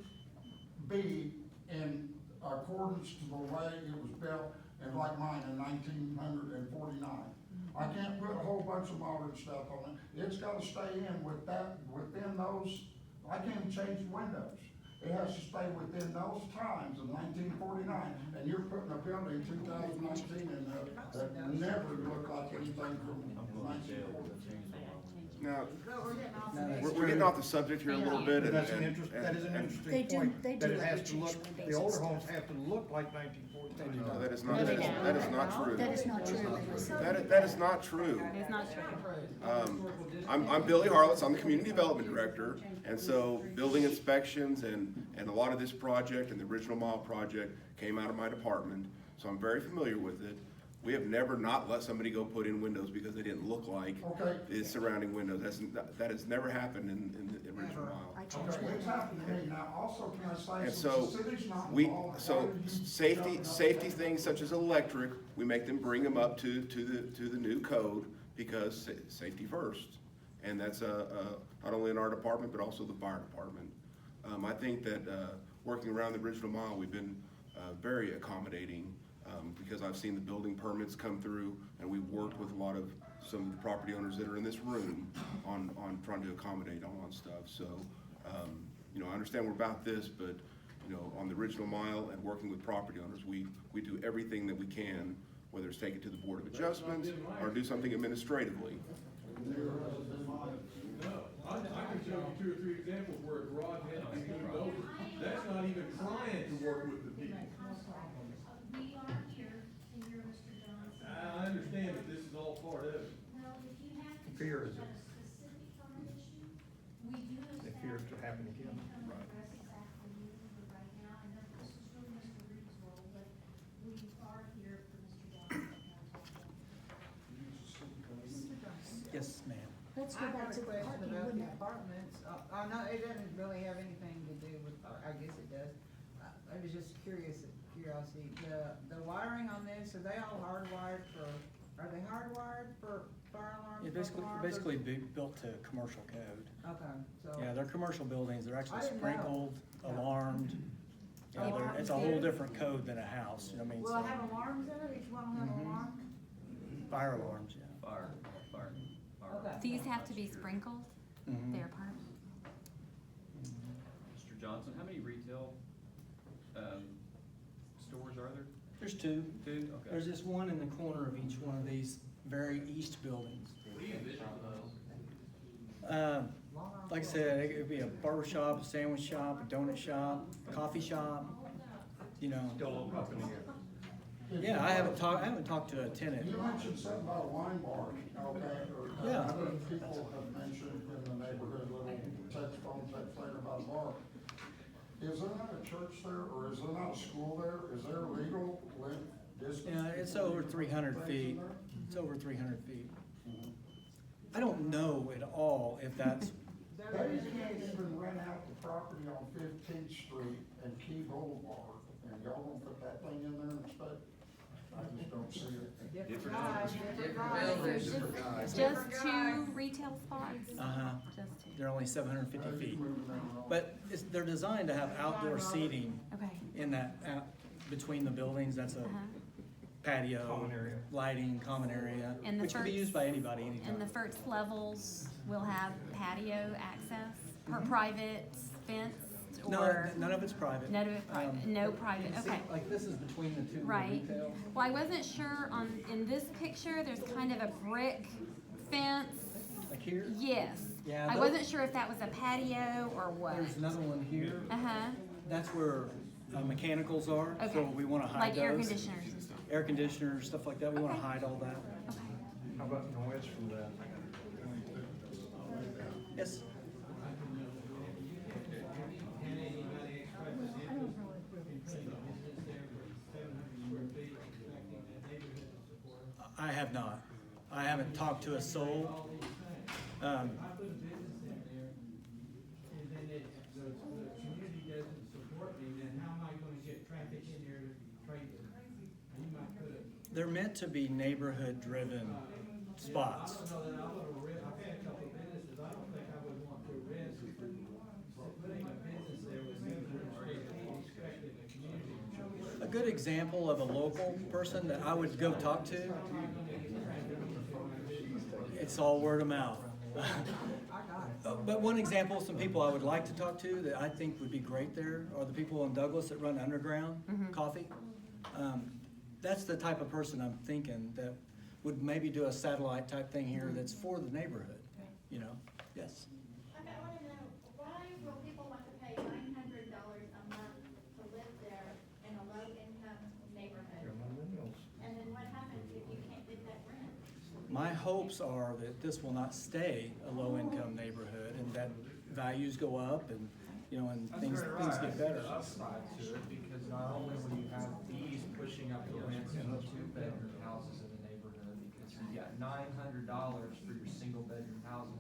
be in accordance to the way it was built, and like mine in 1949. I can't put a whole bunch of modern stuff on it. It's gotta stay in with that, within those, I can't change the windows. It has to stay within those times of 1949, and you're putting a building in 2019 in there that never looked like anything from 1940. No, Now, we're getting off the. we're getting off the subject here a little bit, and, That is an and, interesting They point, do that it let has you to change look, windows the older and homes stuff. have to look like 1940. no, that is not, No, they that is not true. That is not true, Melissa. That is not true. It's not true. I'm Billy Harless, I'm the Community Development Director, and so building inspections and a lot of this project and the original Mile project came out of my department, so I'm very familiar with it. We have never not let somebody go put in windows because they didn't look like Okay. the surrounding windows. That has never happened in the original Mile. I changed Okay, it's happened to me now. Also, can I say, And since so, the city's not we, involved, so why do you safety, don't know safety that? things such as electric, we make them bring them up to the new code because safety first. And that's, not only in our department, but also the fire department. I think that, working around the original Mile, we've been, very accommodating, because I've seen the building permits come through, and we've worked with a lot of some of the property owners that are in this room on trying to accommodate on stuff. So, you know, I understand we're about this, but, you know, on the original Mile and working with property owners, we do everything that we can, whether it's take it to the Board of Adjustments or do something administratively. No, I can show you 2 or 3 examples where a garage had to be moved over. That's not even trying to work with the people. We are here to hear Mr. Johnson. I understand that this is all part of it. Well, if you have to Fear is a it. specific on an issue, we do They fear it to happen again. come and address exactly you, but right now, I know this is really Mr. Reed's role, but we are here for Mr. Johnson to talk about. yes, ma'am. Let's I go back have to a the question parking, about the wouldn't it? apartments. I know it doesn't really have anything to do with, I guess it does. I was just curiosity, the wiring on this, are they all hardwired for, are they hardwired for fire alarms? Yeah, smoke alarms, or- basically built to commercial code. Okay, so. Yeah, they're commercial buildings, they're actually I didn't know. sprinkled, Yeah. alarmed. Yeah, Alarms it's a whole too? different code than a house, you know what I mean? Will it So- have alarms in it? Each one will have an Mhm. alarm? Fire alarms, yeah. Fire. Okay. These have to be sprinkled, Mhm. their apartment? Mr. Johnson, how many retail, stores are there? There's two. Two? Okay. There's this one in the corner of each one of these very east buildings. What do you envision for those? Like I said, it could be a barber shop, a sandwich shop, a donut shop, a coffee shop, you know. Still open up in the air. Yeah, I haven't talked to a tenant. You mentioned something about a wine bar, okay? Or, Yeah. other people have mentioned in the neighborhood, little phone text later about a bar. Is there not a church there, or is there not a school there? Is there legal distance? Yeah, it's over 300 feet. It's over 300 feet. I don't know at all if that's, They can't even rent out the property on 15th Street and Key Boulevard, and y'all gonna put that thing in there and expect, I just don't see it. Different guys, different Different guys. buildings. Just two retail spots? Just two. they're only 750 feet. But they're designed to have outdoor seating Okay. in that, between the buildings. That's a Uh-huh. patio, Common area. lighting, common area, And the which can be first- used by anybody, anytime. And the first levels will have patio access, per private fence, No, or? none of it's private. None of it private, no private, okay. Like this is between the two Right. retail. Well, I wasn't sure in this picture, there's kind of a brick fence. Like here? Yes. Yeah, I those- wasn't sure if that was a patio or what. There's another one here. Uh-huh, That's where mechanicals are, so okay. we wanna hide Like air those. conditioners and stuff. Air conditioners, stuff like that, we wanna Okay. hide all that. Okay. How about noise from that? Yes? I have not. I haven't talked to a soul. And then the community doesn't support me, then how am I gonna get traffic in there to trade it? You might put a. They're meant to be neighborhood-driven spots. I don't know that I would risk, I've had a couple of businesses, I don't think I would want to risk putting a business there with expecting the community. A good example of a local person that I would go talk to, it's all word of mouth. But one example, some people I would like to talk to that I think would be great there are the people in Douglas that run Underground Coffee. That's the type of person I'm thinking that would maybe do a satellite type thing here that's for the neighborhood, you know? Yes. Okay, I wanna know, why will people want to pay $900 a month to live there in a low-income neighborhood? And then what happens if you can't get that rent? My hopes are that this will not stay a low-income neighborhood and that values go up and, you know, and things get better. Upside to it, because not only will you have fees pushing up the rents in the two-bedroom houses in the neighborhood, because you got $900 for your single-bedroom houses,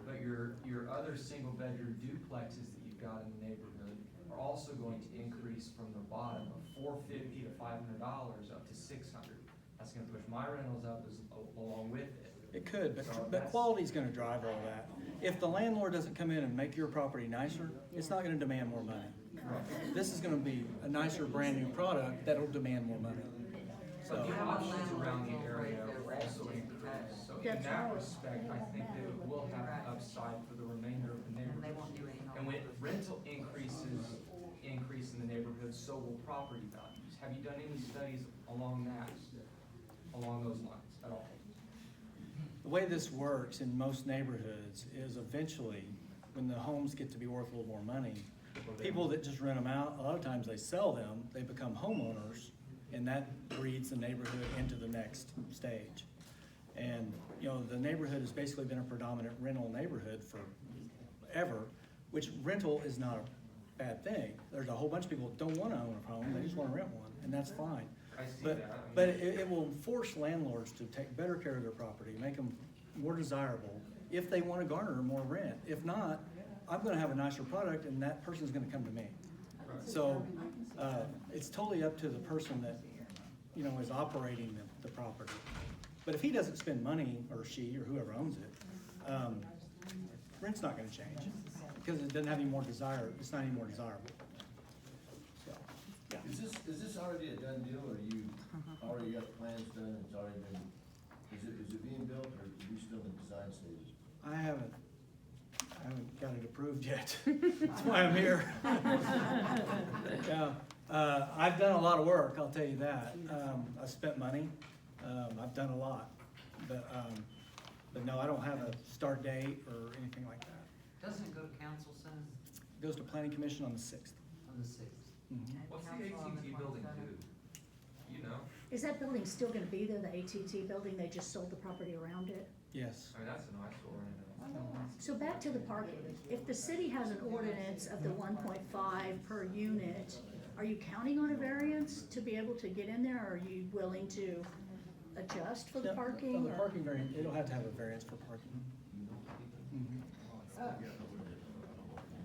but your other single-bedroom duplexes that you've got in the neighborhood are also going to increase from the bottom of $450 to $500 up to $600. That's gonna push my rentals up along with it. It could, but quality's gonna drive all that. If the landlord doesn't come in and make your property nicer, it's not gonna demand more money. This is gonna be a nicer, brand-new product that'll demand more money. But the options around the area will also increase, so in that respect, I think that it will have an upside for the remainder of the And they neighborhood. won't do any And when rental increase in the neighborhood, so will property values. Have you done any studies along those lines at all? The way this works in most neighborhoods is eventually, when the homes get to be worth a little more money, people that just rent them out, a lot of times they sell them, they become homeowners, and that breeds the neighborhood into the next stage. And, you know, the neighborhood has basically been a predominant rental neighborhood forever, which rental is not a bad thing. There's a whole bunch of people that don't wanna own a home, they just wanna rent one, and that's fine. I see But, that. but it will force landlords to take better care of their property, make them more desirable, if they wanna garner more rent. If not, I'm gonna have a nicer product and that person's gonna come to me. So, it's totally up to the person that, you know, is operating the property. But if he doesn't spend money, or she, or whoever owns it, rent's not gonna change, because it doesn't have any more desire, it's not any more desirable. So, yeah. Is this already a done deal, or you already got the plans done, it's already been, is it being built, or are we still in the design stages? I haven't got it approved yet. That's why I'm here. Yeah, I've done a lot of work, I'll tell you that. I've spent money, I've done a lot, but no, I don't have a start date or anything like that. Doesn't it go to council soon, It goes to planning commission on the 6th. on the sixth? What's the AT&T building do? You know? Is that building still gonna be there, the AT&T building? They just sold the property around it? Yes. I mean, that's an eyesore in it. So back to the parking. If the city has an ordinance of the 1.5 per unit, are you counting on a variance to be able to get in there, or are you willing to adjust for the Yeah, parking? The or- parking variance, it'll have to have a variance for parking.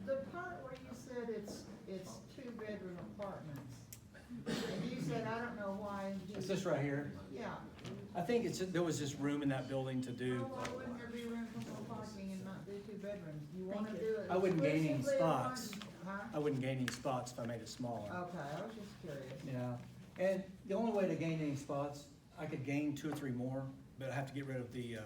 The part where you said it's 2-bedroom apartments, and you said, I don't know why. It's this right here. Yeah. I think there was just room in that building to do, Well, why wouldn't there be room for more parking and not do 2 bedrooms? You wanna Thank do you. it. I wouldn't gain any exclusively on- spots. Huh? I wouldn't gain any spots if I made it smaller. Okay, I was just curious. Yeah, and the only way to gain any spots, I could gain 2 or 3 more, but I have to get rid of the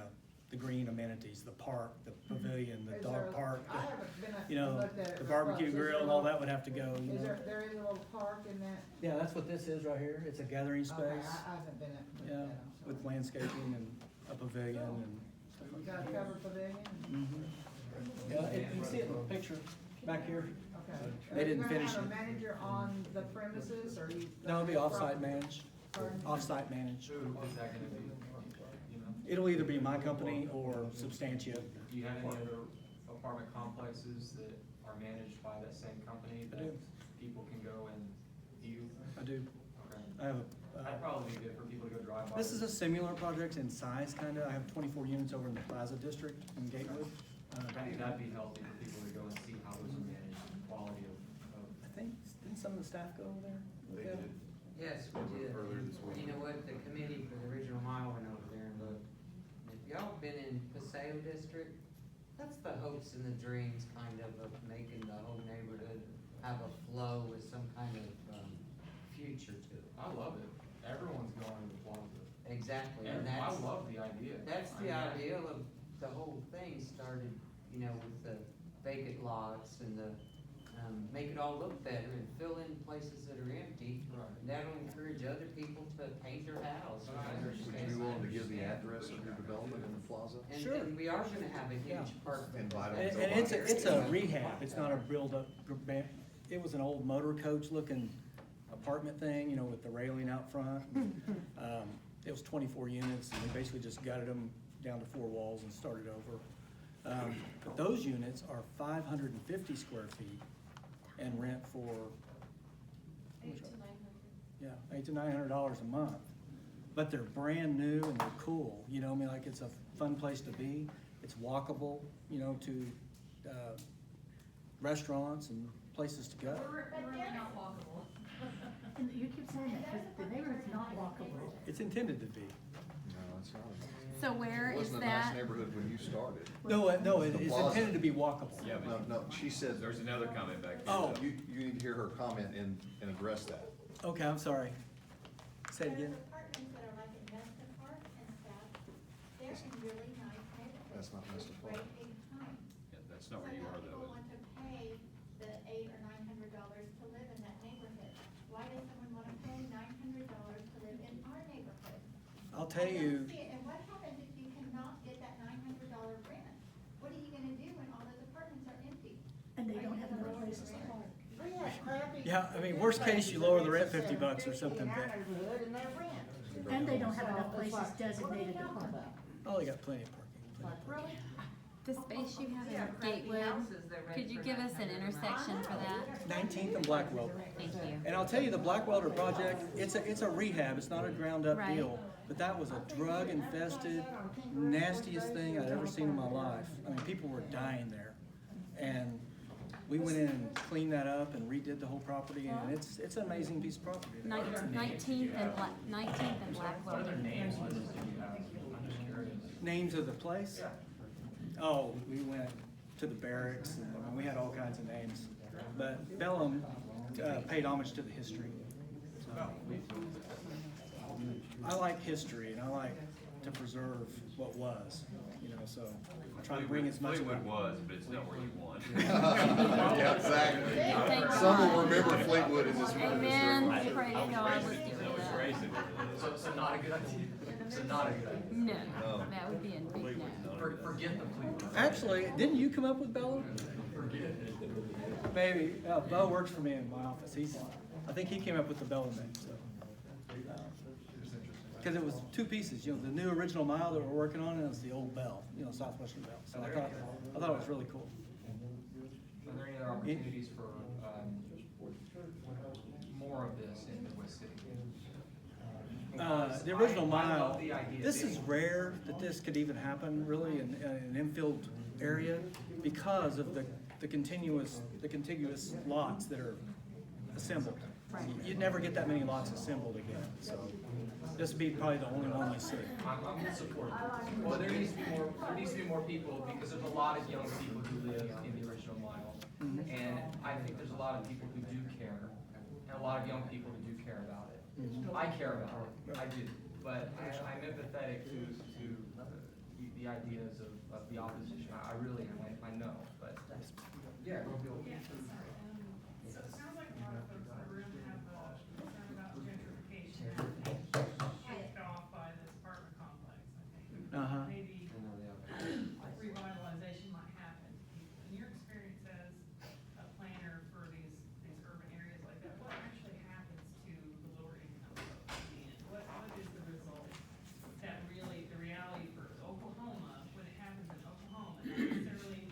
green amenities, the park, the pavilion, the Is dog there- park, I haven't been up you know, and looked at it the very barbecue close. Is grill there and a all little- that would have to go, you Is know. there is a little park in that? Yeah, that's what this is right here, it's a gathering space. Okay, I haven't been up and looked Yeah, at it, I'm sorry. with landscaping and a pavilion and stuff You like got a that. covered pavilion? Yeah, you can see it in the picture back here. Okay. They didn't finish Are it. you gonna have a manager on the premises, or you? No, it'll be off-site managed, Pardon? off-site managed. Who is that gonna be, you know? It'll either be my company or Substantia. Do you have any other apartment complexes that are managed by that same company I that do. people can go and view? I do. Okay. I have That'd probably be good for people to go drive by. this is a similar project in size, kinda. I have 24 units over in the Plaza District in Gatewood. I think that'd be healthy for people to go and see how those are managed and quality of. I think, didn't some of the staff go over there? Look at it? Yes, we did. You know what, the committee for the original mile went over there and looked. If y'all been in Paseo District, that's the hopes and the dreams kind of making the whole neighborhood have a flow with some kind of, future to it. I love it. Everyone's going to the plaza. Exactly, and And I that's, love the idea. that's I the mean, ideal of the whole thing started, you know, with the vacant lots and the, make it all look better and fill in places that are empty. Right. And that'll encourage other people to paint their house. Would Would you be willing to give the address of your development in the plaza? And, Sure. and we are gonna have a Yeah. huge park. Invite And, them. and it's a rehab, it's not a build-up, it was an old motor coach looking apartment thing, you know, with the railing out front. It was 24 units, and we basically just gutted them down to 4 walls and started over. But those units are 550 square feet and rent for, yeah, $800 to $900 a month. But they're brand new and they're cool, you know, I mean, like, it's a fun place to be. It's walkable, you know, to restaurants and places to go. not walkable. And you keep saying that, because the neighborhood's not walkable. It's intended to be. No, it's not. So where It is wasn't a nice that? neighborhood when you started. No, it's The plaza. intended to be walkable. Yeah, No, but no, she said, there's another comment back there. Oh. you need to hear her comment and address that. Okay, I'm sorry. Say it again. There's apartments that are like in Meston Park and stuff, they're in really nice neighborhoods. That's not Meston with Park. Great big homes. Yeah, that's not where you are So now people though. want to pay the $800 or $900 to live in that neighborhood. Why does someone wanna pay $900 to live in our neighborhood? I'll tell I you, don't see it. And what happens if you cannot get that $900 rent? What are you gonna do when all those apartments are empty? And they don't have no places to park. We have crappy. Yeah, I mean, worst case, you lower the rent $50 or something, In our but- neighborhood, and they're rent. And they don't have enough places What are designated you to talking park. about? oh, they got plenty of parking. plenty of parking. Really? The space you have Yeah, in crappy Gatewood, houses that rent could you for give us an $900 a month. intersection for that? 19th and Blackwelder. Thank you. And I'll tell you, the Blackwelder project, it's a rehab, it's not a ground-up Right. deal. But that was a drug-infested, nastiest thing I'd ever seen in my life. I mean, people were dying there. And we went in and cleaned that up and redid the whole property, and it's an amazing piece of property. 19th and What other Blackwell. names do you have? I'm just curious. Names of the place? Oh, we went to the barracks, and we had all kinds of names. But Bellom paid homage to the history. So, I like history, and I like to preserve what was, you you know, so I'm trying to bring as much. Fleetwood was, but it's not where you want. Yeah, exactly. Some will remember Fleetwood in this room. Amen, praise God, let's get rid of that. So not a good idea. So not a good idea. No, that would be a big no. Forget the Fleetwood. Actually, didn't you come up with Bellom? Forget it. Maybe, Bo works for me in my office, I think he came up with the Bellom name, so. Because it was two pieces, you know, the new original Mile that we're working on, and it was the old Bell, you know, Southwestern Bell, so I thought it was really cool. Are there any other opportunities for, more of this in Midwest City? The original I love Mile, the idea. this is rare that this could even happen really in an infield area because of the contiguous lots that are assembled. Right. You'd never get that many lots assembled again, so this would be probably the only one you see. I'm in support. Well, there needs to be more people, because there's a lot of young people who live in the original Mile. And I think there's a lot of people who do care, and a lot of young people who do care about it. I care about it, I do, but I'm empathetic to the ideas of the opposition. I really am, I know, but. Yeah. So it sounds like a lot of folks in the room have a concern about gentrification kicked off by this apartment complex, I think. Maybe revitalization might happen. In your experience as a planner for these urban areas like that, what actually happens to the lower income folks in the end? What is the result that really, the reality for Oklahoma, when it happens in Oklahoma, not necessarily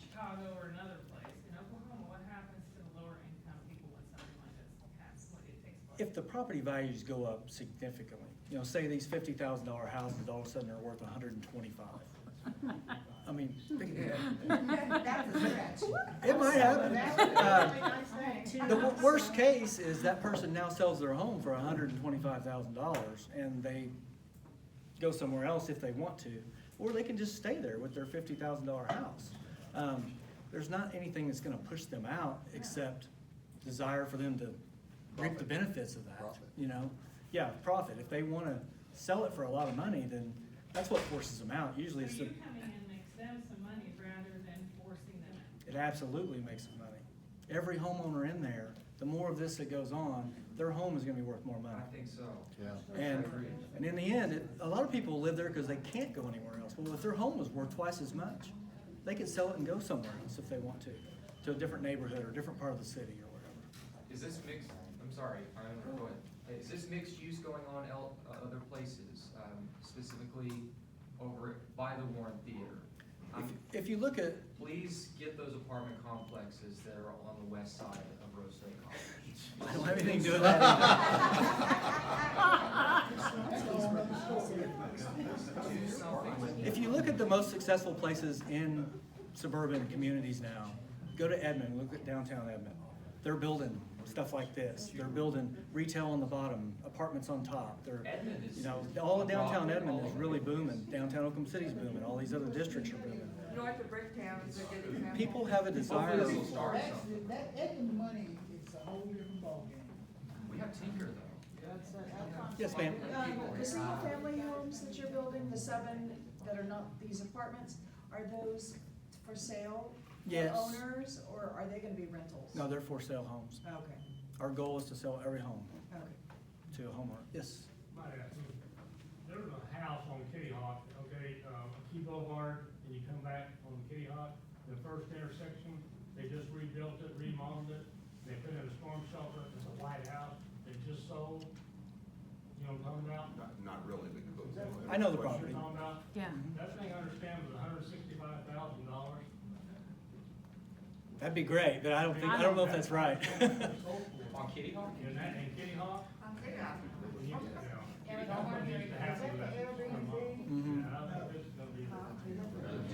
Chicago or another place, in Oklahoma, what happens to the lower income people when something like this happens, when it takes place? If the property values go up significantly, you know, say these $50,000 houses all of a sudden are worth 125. I mean, That's a stretch. it might happen. That's a really nice thing. The worst case is that person now sells their home for $125,000 and they go somewhere else if they want to, or they can just stay there with their $50,000 house. There's not anything that's gonna push them out except desire for them to reap the benefits of that, Profit. you know? Yeah, profit. If they wanna sell it for a lot of money, then that's what forces them out. Usually it's So the, you coming in makes them some money rather than forcing them out. it absolutely makes them money. Every homeowner in there, the more of this that goes on, their home is gonna be worth more money. I think so. Yeah. And in the end, a lot of people live there because they can't go anywhere else. Well, if their home was worth twice as much, they could sell it and go somewhere else if they want to a different neighborhood or a different part of the city or whatever. Is this mixed, I'm sorry, go ahead. Is this mixed use going on other places, specifically over by the Warren Theater? If you look at, Please get those apartment complexes that are on the west side of Rose State College. I don't have anything to do with that either. If you look at the most successful places in suburban communities now, go to Edmond, look at downtown Edmond. They're building stuff like this. They're building retail on the bottom, apartments on top. They're, Edmond is- you know, all of downtown Edmond is really booming. Downtown Oklahoma City's booming. All these other districts are booming. North of Bricktown is a good example. People have a desire. Hopefully this will start something. That Edmund money is a whole different ballgame. We have Tinker though. Yes, ma'am. The single family homes that you're building, the 7 that are not these apartments, are those for sale? Yes. For owners, or are they gonna be rentals? No, they're for sale homes. Okay, Our goal is to sell every home okay. to a homeowner. Yes. There's a house on Kitty Hawk, okay, Key Boulevard, and you come back on Kitty Hawk, the first intersection, they just rebuilt it, remodeled it, they put in a storm shelter, it's a white house, they just sold, you know what I'm talking about? Not really, but I know the property. You know what I'm talking about? Yeah. That thing, I understand, was $165,000. That'd be great, but I don't know if that's right. On Kitty Hawk? In Kitty Hawk? On Kitty Hawk. When you- yeah. And Someone needs to have is that the that. Airbnb? Mhm. Yeah, I think this is gonna be.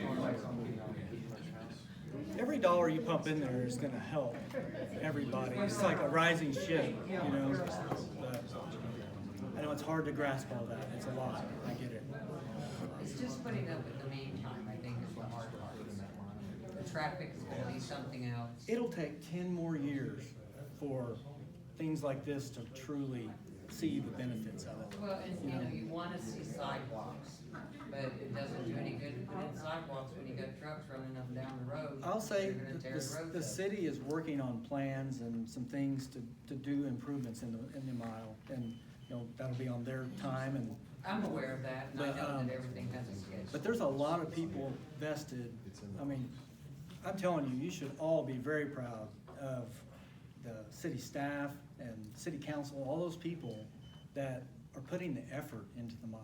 Duplex on Kitty Hawk. Every dollar you pump in there is gonna help everybody. It's like a rising ship, you know? But I know it's hard to grasp all that. It's a lot. I get it. It's just putting up with the meantime, I think, is the hard part. The traffic is gonna be something else. It'll take 10 more years for things like this to truly see the benefits of it. Well, and you know, you wanna see sidewalks, but it doesn't do any good to put in sidewalks when you got trucks running up and down the road. I'll say You're gonna tear the roads the up. city is working on plans and some things to do improvements in the mile. And, you know, that'll be on their time and. I'm aware of that, and I But, know that everything has a schedule. But there's a lot of people vested. I mean, I'm telling you, you should all be very proud of the city staff and city council, all those people that are putting the effort into the mile.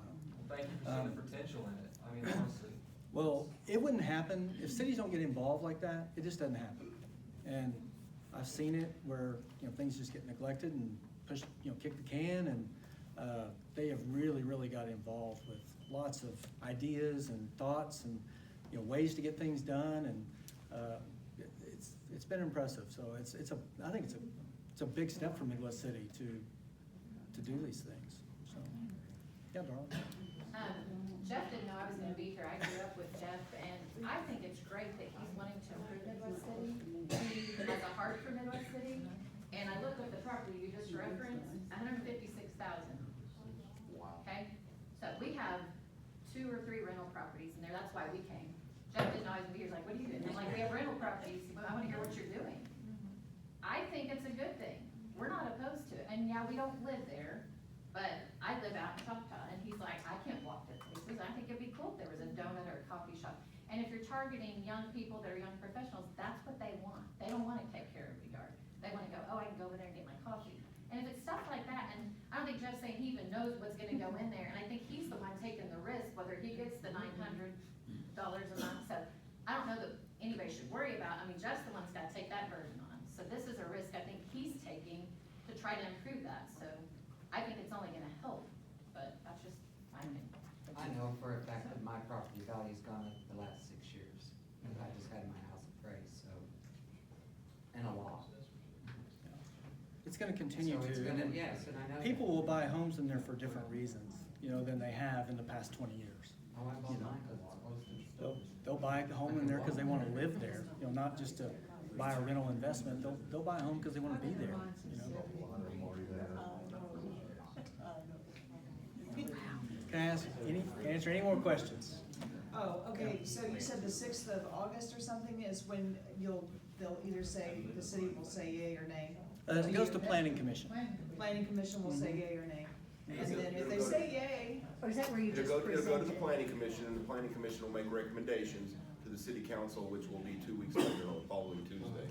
Well, thank you for seeing the potential in it, I mean, honestly. Well, it wouldn't happen, if cities don't get involved like that, it just doesn't happen. And I've seen it where, you know, things just get neglected and push, you know, kick the can, and, they have really got involved with lots of ideas and thoughts and, you know, ways to get things done, and, it's been impressive. So I think it's a big step for Midwest City to do these things, so, yeah, Darla. Jeff didn't know I was gonna be here. I grew up with Jeff, and I think it's great that he's wanting to improve Midwest City. He has a heart for Midwest City, and I looked at the property you just referenced, 156,000. Wow. Okay, so we have 2 or 3 rental properties in there. That's why we came. Jeff didn't know I was gonna be here. He's like, what are you doing? I'm like, we have rental properties. Well, I wanna hear what you're doing. I think it's a good thing. We're not opposed to it. And yeah, we don't live there, but I live out in Choctaw, and he's like, I can't walk to places. I think it'd be cool if there was a donut or a coffee shop. And if you're targeting young people that are young professionals, that's what they want. They don't wanna take care of your yard. They wanna go, oh, I can go over there and get my coffee. And if it's stuff like that, and I don't think Jeff's saying he even knows what's gonna go in there, and I think he's the one taking the risk, whether he gets the $900 a month. So I don't know that anybody should worry about, I mean, Jeff's the one's gotta take that burden on. So this is a risk I think he's taking to try to improve that. So I think it's only gonna help, but that's just my opinion. I know for a fact that my property value's gone up the last 6 years, because I just had my house appraised, so, and a lot. It's gonna continue So it's to. gonna, yes, and I know. People that. will buy homes in there for different reasons, you know, than they have in the past 20 years. Oh, I bought You know. mine because it's close to the store. They'll buy a home in there because they wanna live there, you know, not just to buy a rental investment. They'll buy a home because they wanna be there, you know. Can I answer any more questions? Oh, okay, so you said the 6th of August or something is when they'll either say, the city will say yay or nay? It goes to planning commission. Planning commission will say yay or nay. And then if they say yay, Or is that where you just It'll go to presented? the planning commission, and the planning commission will make recommendations to the city council, which will be 2 weeks later on the following Tuesday.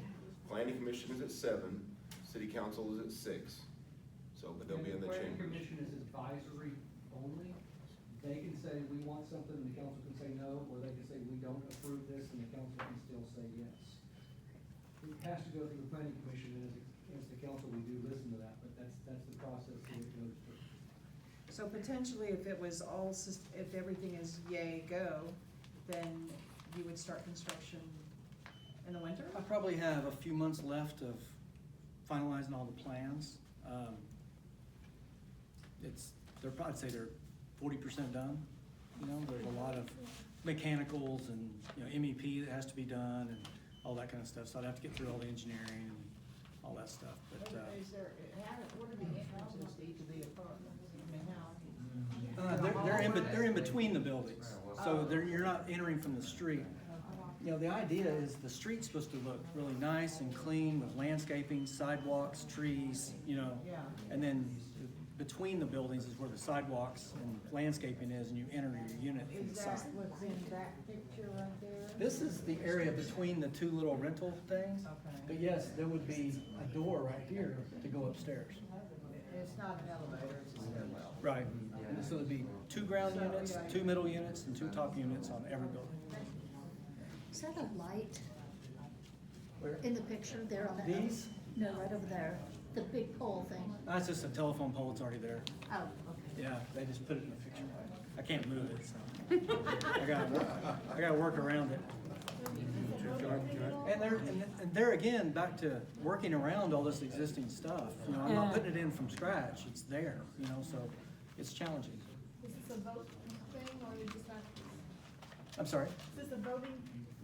Planning commission is at 7, city council is at 6, so, but they'll be in the Planning chamber. commission is advisory only. They can say, we want something, and the council can say no, or they can say, we don't approve this, and the council can still say yes. It has to go through the planning commission, and as the council, we do listen to that, but that's the process that it goes through. so potentially if it was all, if everything is yay, go, then you would start construction in the winter? I probably have a few months left of finalizing all the plans. I'd say they're 40% done. You know, there's a lot of mechanicals and, you know, MEP that has to be done and all that kind of stuff. So I'd have to get through all the engineering and all that stuff, but, Is there, what are the entrances to each of the apartments? I mean, how? they're in between the buildings. So you're not entering from the street. You know, the idea is the street's supposed to look really nice and clean with landscaping, sidewalks, trees, you know. Yeah. And then between the buildings is where the sidewalks and landscaping is, and you enter your unit from Is the that side. what's in that picture right there? This is the area between the 2 little rental things. Okay. But yes, there would be a door right here to go upstairs. It's not an elevator, it's a stairwell. Right. And so there'd be 2 ground units, 2 middle units, and 2 top units on every building. Is that a light Where? in the picture there on that? These? No, right over there, the big pole thing. That's just a telephone pole, it's already there. Oh, okay. Yeah, they just put it in the picture. I can't move it, so. I gotta work around it. And there again, back to working around all this existing stuff. You know, I'm not putting it in from scratch, it's there, you know, so it's challenging. Is this a vote thing, or you just have, I'm sorry? is this a voting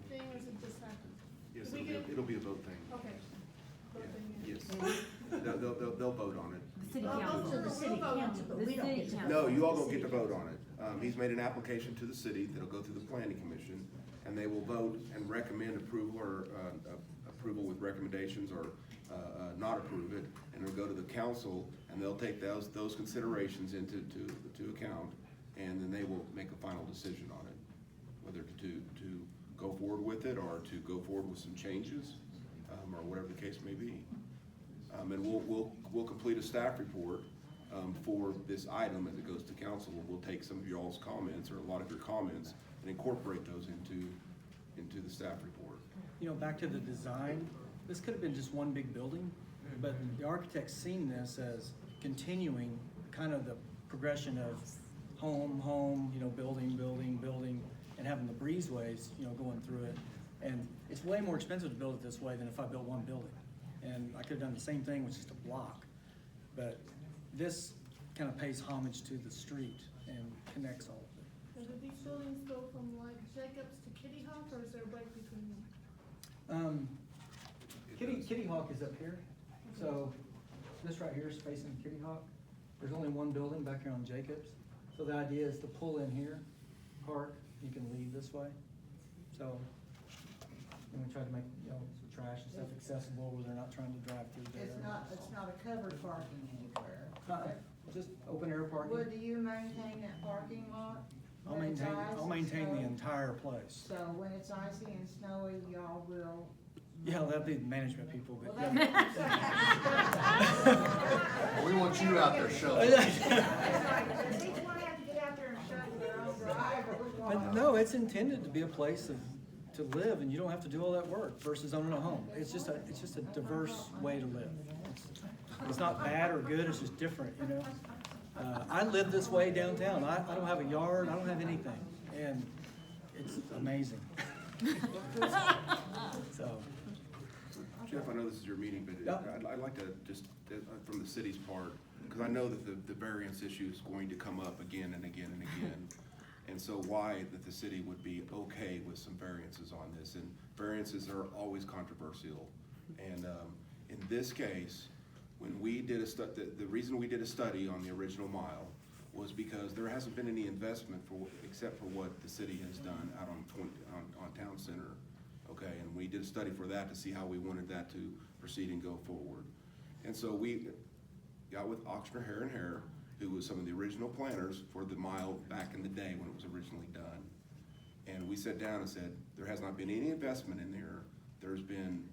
thing, or is it just happen? Yes, Do we get- it'll be a vote thing. Okay, Yes, they'll vote on it. The city Well, council. to the city council, but The we don't city get to. council. No, you all The don't get to city vote on it. He's made an application to the city that'll go through the planning commission, and they will vote and recommend approval or, approval with recommendations or, not approve it, and it'll go to the council, and they'll take those considerations to account, and then they will make a final decision on it, whether to go forward with it or to go forward with some changes, or whatever the case may be. And we'll complete a staff report, for this item as it goes to council. We'll take some of y'all's comments, or a lot of your comments, and incorporate those into the staff report. You know, back to the design, this could have been just one big building, but the architect's seen this as continuing kind of the progression of home, you know, building, and having the breezeways, you know, going through it. And it's way more expensive to build it this way than if I built one building. And I could have done the same thing with just a block. But this kind of pays homage to the street and connects all of it. And do these buildings go from like Jacobs to Kitty Hawk, or is there a break between them? Kitty Hawk is up here. So this right here is facing Kitty Hawk. There's only one building back here on Jacobs. So the idea is to pull in here, park, you can leave this way. So, and we try to make, you know, some trash and stuff accessible where they're not trying to drive through there. It's not a covered parking anywhere. Just open air parking. Would you maintain that parking lot? I'll when it's maintain, ice I'll and maintain the snowy? entire place. So when it's icy and snowy, y'all will. Yeah, that'd be the management people, but Well, yeah. We want you out there shoveling. Does each one have to get out there and shovel their own drive or what? But no, it's intended to be a place to live, and you don't have to do all that work versus owning a home. It's just a diverse way to live. It's not bad or good, it's just different, you know? I live this way downtown. I don't have a yard, I don't have anything, and it's amazing. So. Jeff, I know this is your meeting, but I'd like to just, from the city's part, because I know that the variance issue is going to come up again and again and again. And so why that the city would be okay with some variances on this, and variances are always controversial. And in this case, when we did the reason we did a study on the original mile was because there hasn't been any investment except for what the city has done out on Town Center. Okay, and we did a study for that to see how we wanted that to proceed and go forward. And so we got with Oxner, Hare and Hare, who was some of the original planners for the mile back in the day when it was originally done. And we sat down and said, there has not been any investment in there. There's been,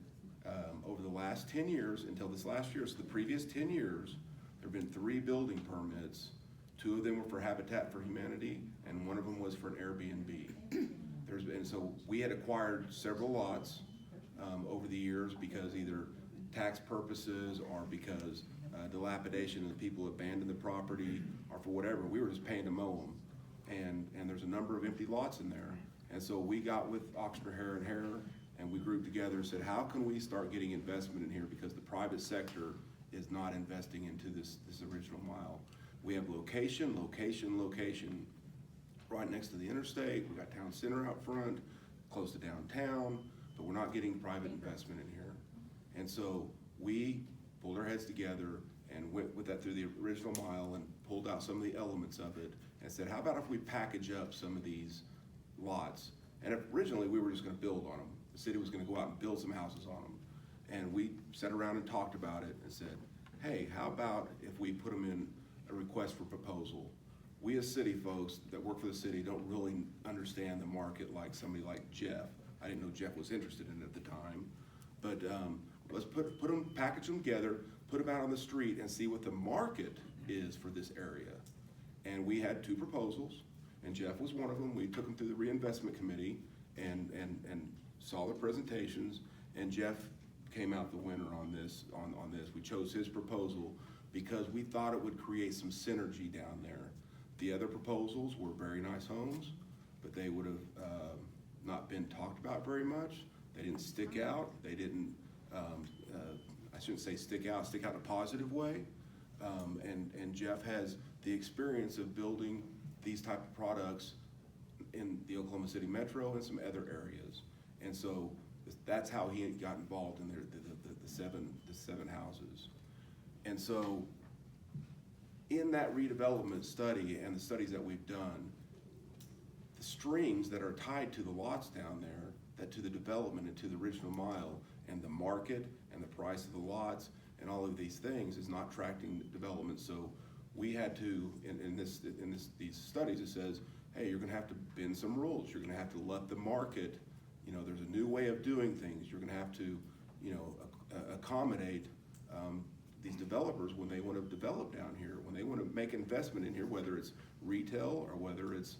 over the last 10 years, until this last year, so the previous 10 years, there have been 3 building permits. 2 of them were for Habitat for Humanity, and 1 of them was for an Airbnb. And so we had acquired several lots over the years because either tax purposes or because dilapidation and the people abandoned the property or for whatever. We were just paying to mow them. And there's a number of empty lots in there. And so we got with Oxner, Hare and Hare, and we grouped together and said, how can we start getting investment in here, because the private sector is not investing into this original mile. We have location right next to the interstate. We got Town Center out front, close to downtown, but we're not getting private investment in here. And so we pulled our heads together and went with that through the original mile and pulled out some of the elements of it and said, how about if we package up some of these lots? And originally we were just gonna build on them. The city was gonna go out and build some houses on them. And we sat around and talked about it and said, hey, how about if we put them in a request for proposal? We as city folks that work for the city don't really understand the market like somebody like Jeff. I didn't know Jeff was interested in it at the time. But let's package them together, put them out on the street and see what the market is for this area. And we had 2 proposals, and Jeff was one of them. We took them through the reinvestment committee and saw the presentations, and Jeff came out the winner on this. We chose his proposal because we thought it would create some synergy down there. The other proposals were very nice homes, but they would have not been talked about very much. They didn't stick out. They didn't, I shouldn't say stick out in a positive way. And Jeff has the experience of building these type of products in the Oklahoma City Metro and some other areas. And so that's how he got involved in the the seven houses. And so in that redevelopment study and the studies that we've done, the strings that are tied to the lots down there, that to the development and to the original mile and the market and the price of the lots and all of these things is not tracking development. So we had to, in these studies, it says, hey, you're gonna have to bend some rules. You're gonna have to let the market, there's a new way of doing things. You're gonna have to, accommodate these developers when they wanna develop down here, when they wanna make investment in here, whether it's retail or whether it's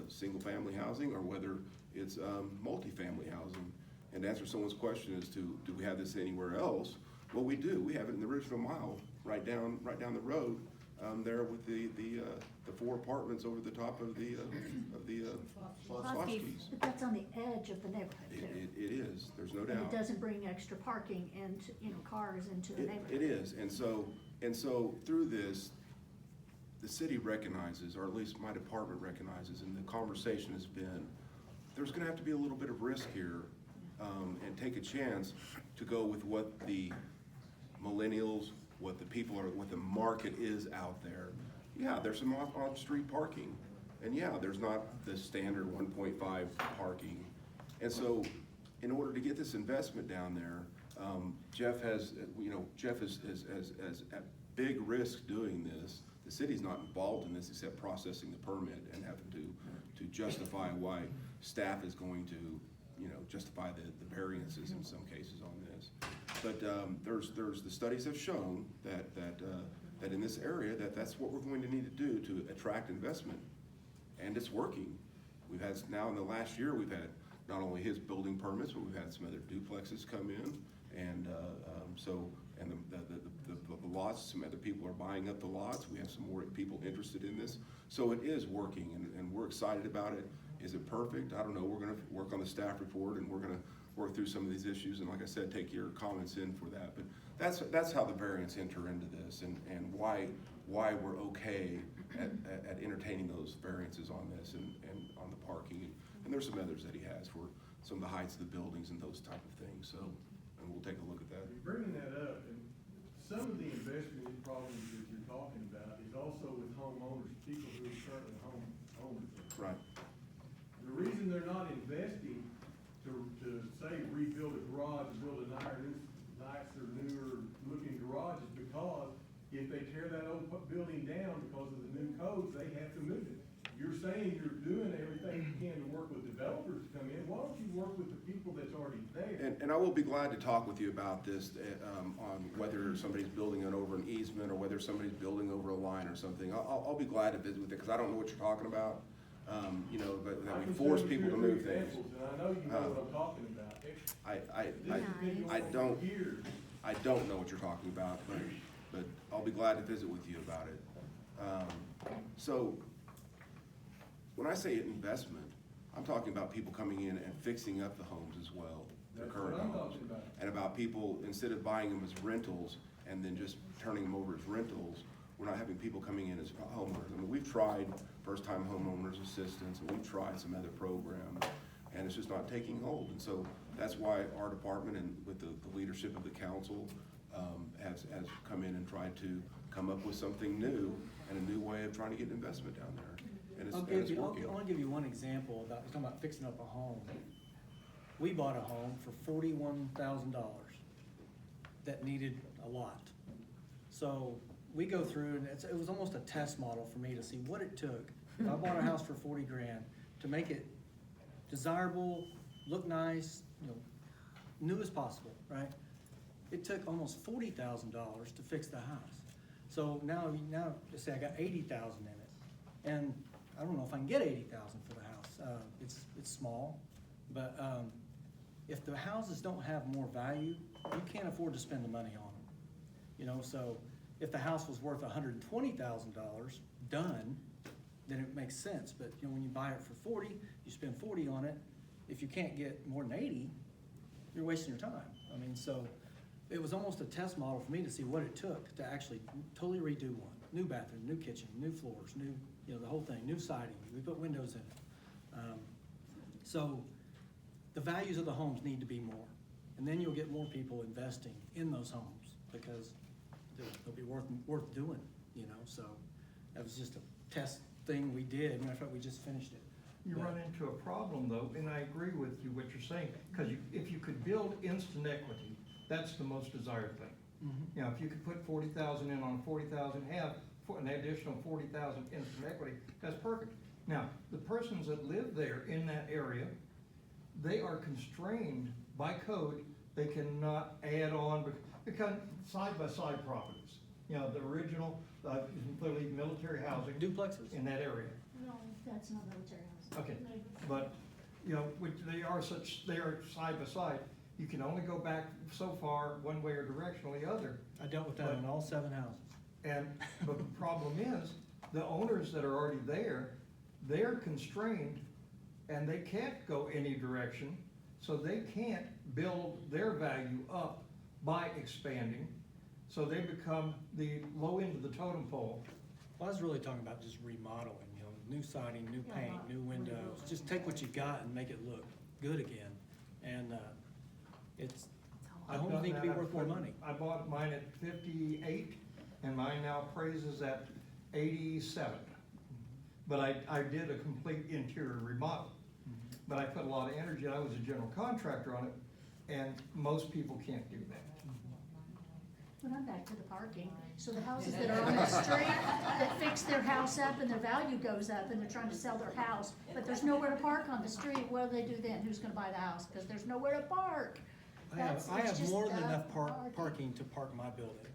single family housing or whether it's multifamily housing. And to answer someone's question as to, do we have this anywhere else? Well, we do. We have it in the original mile, right down the road, there with the 4 apartments over the top of the Slotsky's. But that's on the edge of the neighborhood too. It is, there's no And doubt. it doesn't bring extra parking and, cars into the neighborhood. It is, and so through this, the city recognizes, or at least my department recognizes, and the conversation has been, there's gonna have to be a little bit of risk here, and take a chance to go with what the millennials, what the people are, what the market is out there. Yeah, there's some on-street parking, and yeah, there's not the standard 1.5 parking. And so, in order to get this investment down there, Jeff is at big risk doing this. The city's not involved in this except processing the permit and having to justify why staff is going to, justify the variances in some cases on this. But there's the studies have shown that in this area that's what we're going to need to do to attract investment, and it's working. We've had now in the last year we've had not only his building permits, but we've had some other duplexes come in, and the lots, some other people are buying up the lots. We have some more people interested in this, so it is working, and we're excited about it. Is it perfect? I don't know. We're gonna work on the staff report, and we're gonna work through some of these issues, and like I said, take your comments in for that. But that's how the variants enter into this, and why we're okay at entertaining those variances on this and on the parking. And there's some others that he has for some of the heights of the buildings and those type of things. So, and we'll take a look at that. You're bringing that up, and some of the investment problems that you're talking about is also with homeowners, people who are currently homeowners. Right. The reason they're not investing to say rebuild a garage, build a nicer, newer looking garage is because if they tear that old building down because of the new codes, they have to move it. You're saying you're doing everything you can to work with developers to come in. Why don't you work with the people that's already there? And I will be glad to talk with you about this, on whether somebody's building it over an easement or whether somebody's building over a line or something. I'll be glad to visit with it, because I don't know what you're talking about. But that we force people to move things. And I know you know what I'm talking about. I don't know what you're talking about, but I'll be glad to visit with you about it. So, when I say investment, I'm talking about people coming in and fixing up the homes as well, their current That's what I'm homes. talking about. And about people, instead of buying them as rentals and then just turning them over as rentals, we're not having people coming in as homeowners. I mean, we've tried first-time homeowners assistance, and we've tried some other programs, and it's just not taking hold. And so that's why our department, and with the leadership of the council, has come in and tried to come up with something new and a new way of trying to get investment down there. And it's working. I want to give you one example about, you're talking about fixing up a home. We bought a home for $41,000 that needed a lot. So we go through, and it was almost a test model for me to see what it took. If I bought a house for 40 grand to make it desirable, look nice, new as possible, right? It took almost $40,000 to fix the house. So now just say I got 80,000 in it, and I don't know if I can get 80,000 for the house. It's small, but if the houses don't have more value, you can't afford to spend the money on them. So if the house was worth $120,000 done, then it makes sense. But when you buy it for 40, you spend 40 on it. If you can't get more than 80, you're wasting your time. So it was almost a test model for me to see what it took to actually totally redo one. New bathroom, new kitchen, new floors, new, the whole thing, new siding. We put windows in it. So the values of the homes need to be more. And then you'll get more people investing in those homes because they'll be worth doing, you know, so that was just a test thing we did. Matter of fact, we just finished it. You run into a problem though, and I agree with you, what you're saying, because if you could build instant equity, that's the most desired thing. You know, if you could put 40,000 in on 40,000, have an additional 40,000 instant equity, that's perfect. Now, the persons that live there in that area, they are constrained by code. They cannot add on, because side-by-side properties. You know, the original, clearly military housing. Duplexes. In that area. No, that's not military housing. Okay, but, you know, they are side by side. You can only go back so far, one way or directionally other. I dealt with that in all 7 houses. But the problem is, the owners that are already there, they're constrained and they can't go any direction, so they can't build their value up by expanding. So they become the low end of the totem pole. Well, I was really talking about just remodeling, you know, new siding, new paint, new windows. Just take what you got and make it look good again. And the homes need to be worth more money. I bought mine at 58, and mine now appraises at 87. But I did a complete interior remodel. But I put a lot of energy, I was a general contractor on it, and most people can't do that. But I'm back to the parking. So the houses that are on the street that fix their house up and their value goes up and they're trying to sell their house, but there's nowhere to park on the street, what do they do then? Who's gonna buy the house? Because there's nowhere to park. I have It's just more than enough parking. parking to park my building.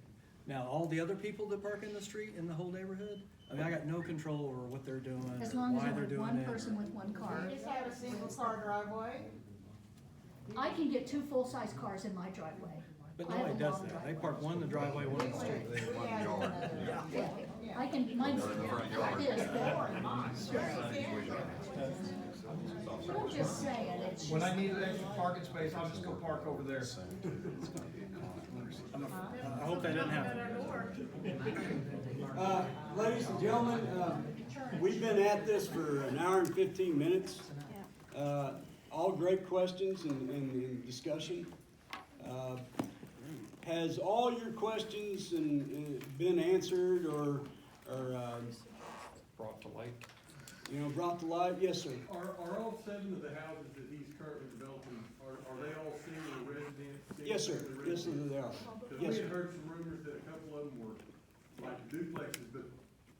Now, all the other people that park in the street in the whole neighborhood, I mean, I got no control over what they're doing, As or long as why they're there's doing one it. person with one car. You just have a single car driveway? I can get 2 full-size cars in my driveway. But I have nobody a does long that. They driveway. park one in the driveway, one in the street. Yeah, I can, mine's like this, but I'm just saying, it's just. When I need an extra parking space, I'll just go park over there. I hope that doesn't happen. Ladies and gentlemen, we've been at this for an hour and 15 minutes. All great questions and discussion. Has all your questions been answered or Brought to light. you know, brought to light? Yes, sir. Are all 7 of the houses that he's currently developing, are they all single residents? Yes, sir. Yes, sir, they are. Because Yes, we sir. had heard some rumors that a couple of them were like duplexes, but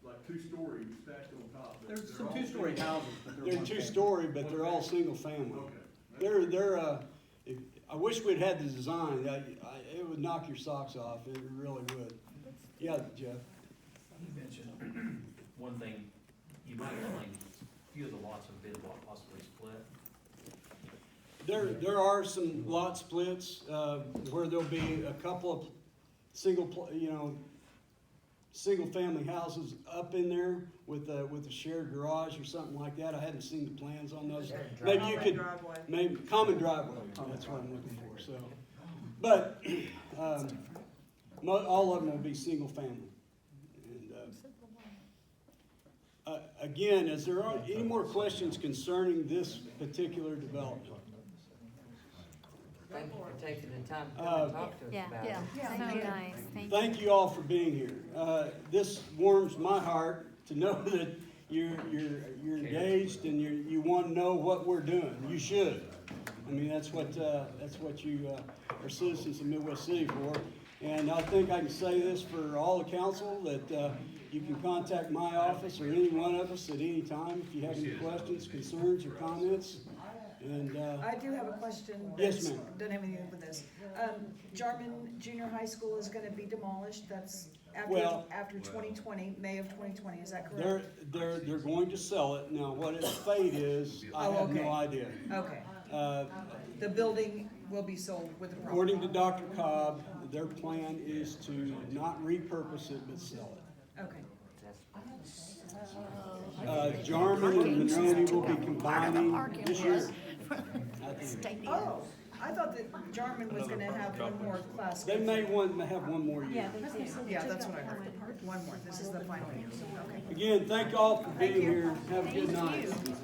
like 2-story stacked on top. but There's they're some all 2-story single. houses, but They're one family. 2-story, but they're all single family. Okay. I wish we'd had the design. It would knock your socks off. It really would. Yeah, Jeff. You mentioned one thing, you might only, a few of the lots have been possibly split. There are some lot splits, where there'll be a couple of single family houses up in there with a shared garage or something like that. I hadn't seen the plans on those. Maybe you could, maybe, common driveway, that's what I'm looking for, so. But, all of them will be single family. And, again, is there any more questions concerning this particular development? Thank you for taking the time to come and talk to us about it. So nice, thank you. Thank you all for being here. This warms my heart to know that you're engaged and you want to know what we're doing. You should. I mean, that's what you are citizens of Midwest City for. And I think I can say this for all the council, that you can contact my office or any one of us at any time if you have any questions, concerns, or comments. And I do have a question. Yes, ma'am. Doesn't have anything to do with this. Jarman Junior High School is gonna be demolished, that's after 2020, May of 2020, is that correct? They're going to sell it. Now, what its fate is, I have okay. no idea. Okay. The building will be sold with the property. According to Dr. Cobb, their plan is to not repurpose it, but sell it. Okay. Jarman and Monroe will be combining this year. Oh, I thought that Jarman was gonna have one more class. They may have one more year. Yeah, that's what I heard. One more, this is the final year, okay. Again, thank you all for being here. Have a good night. Thank you.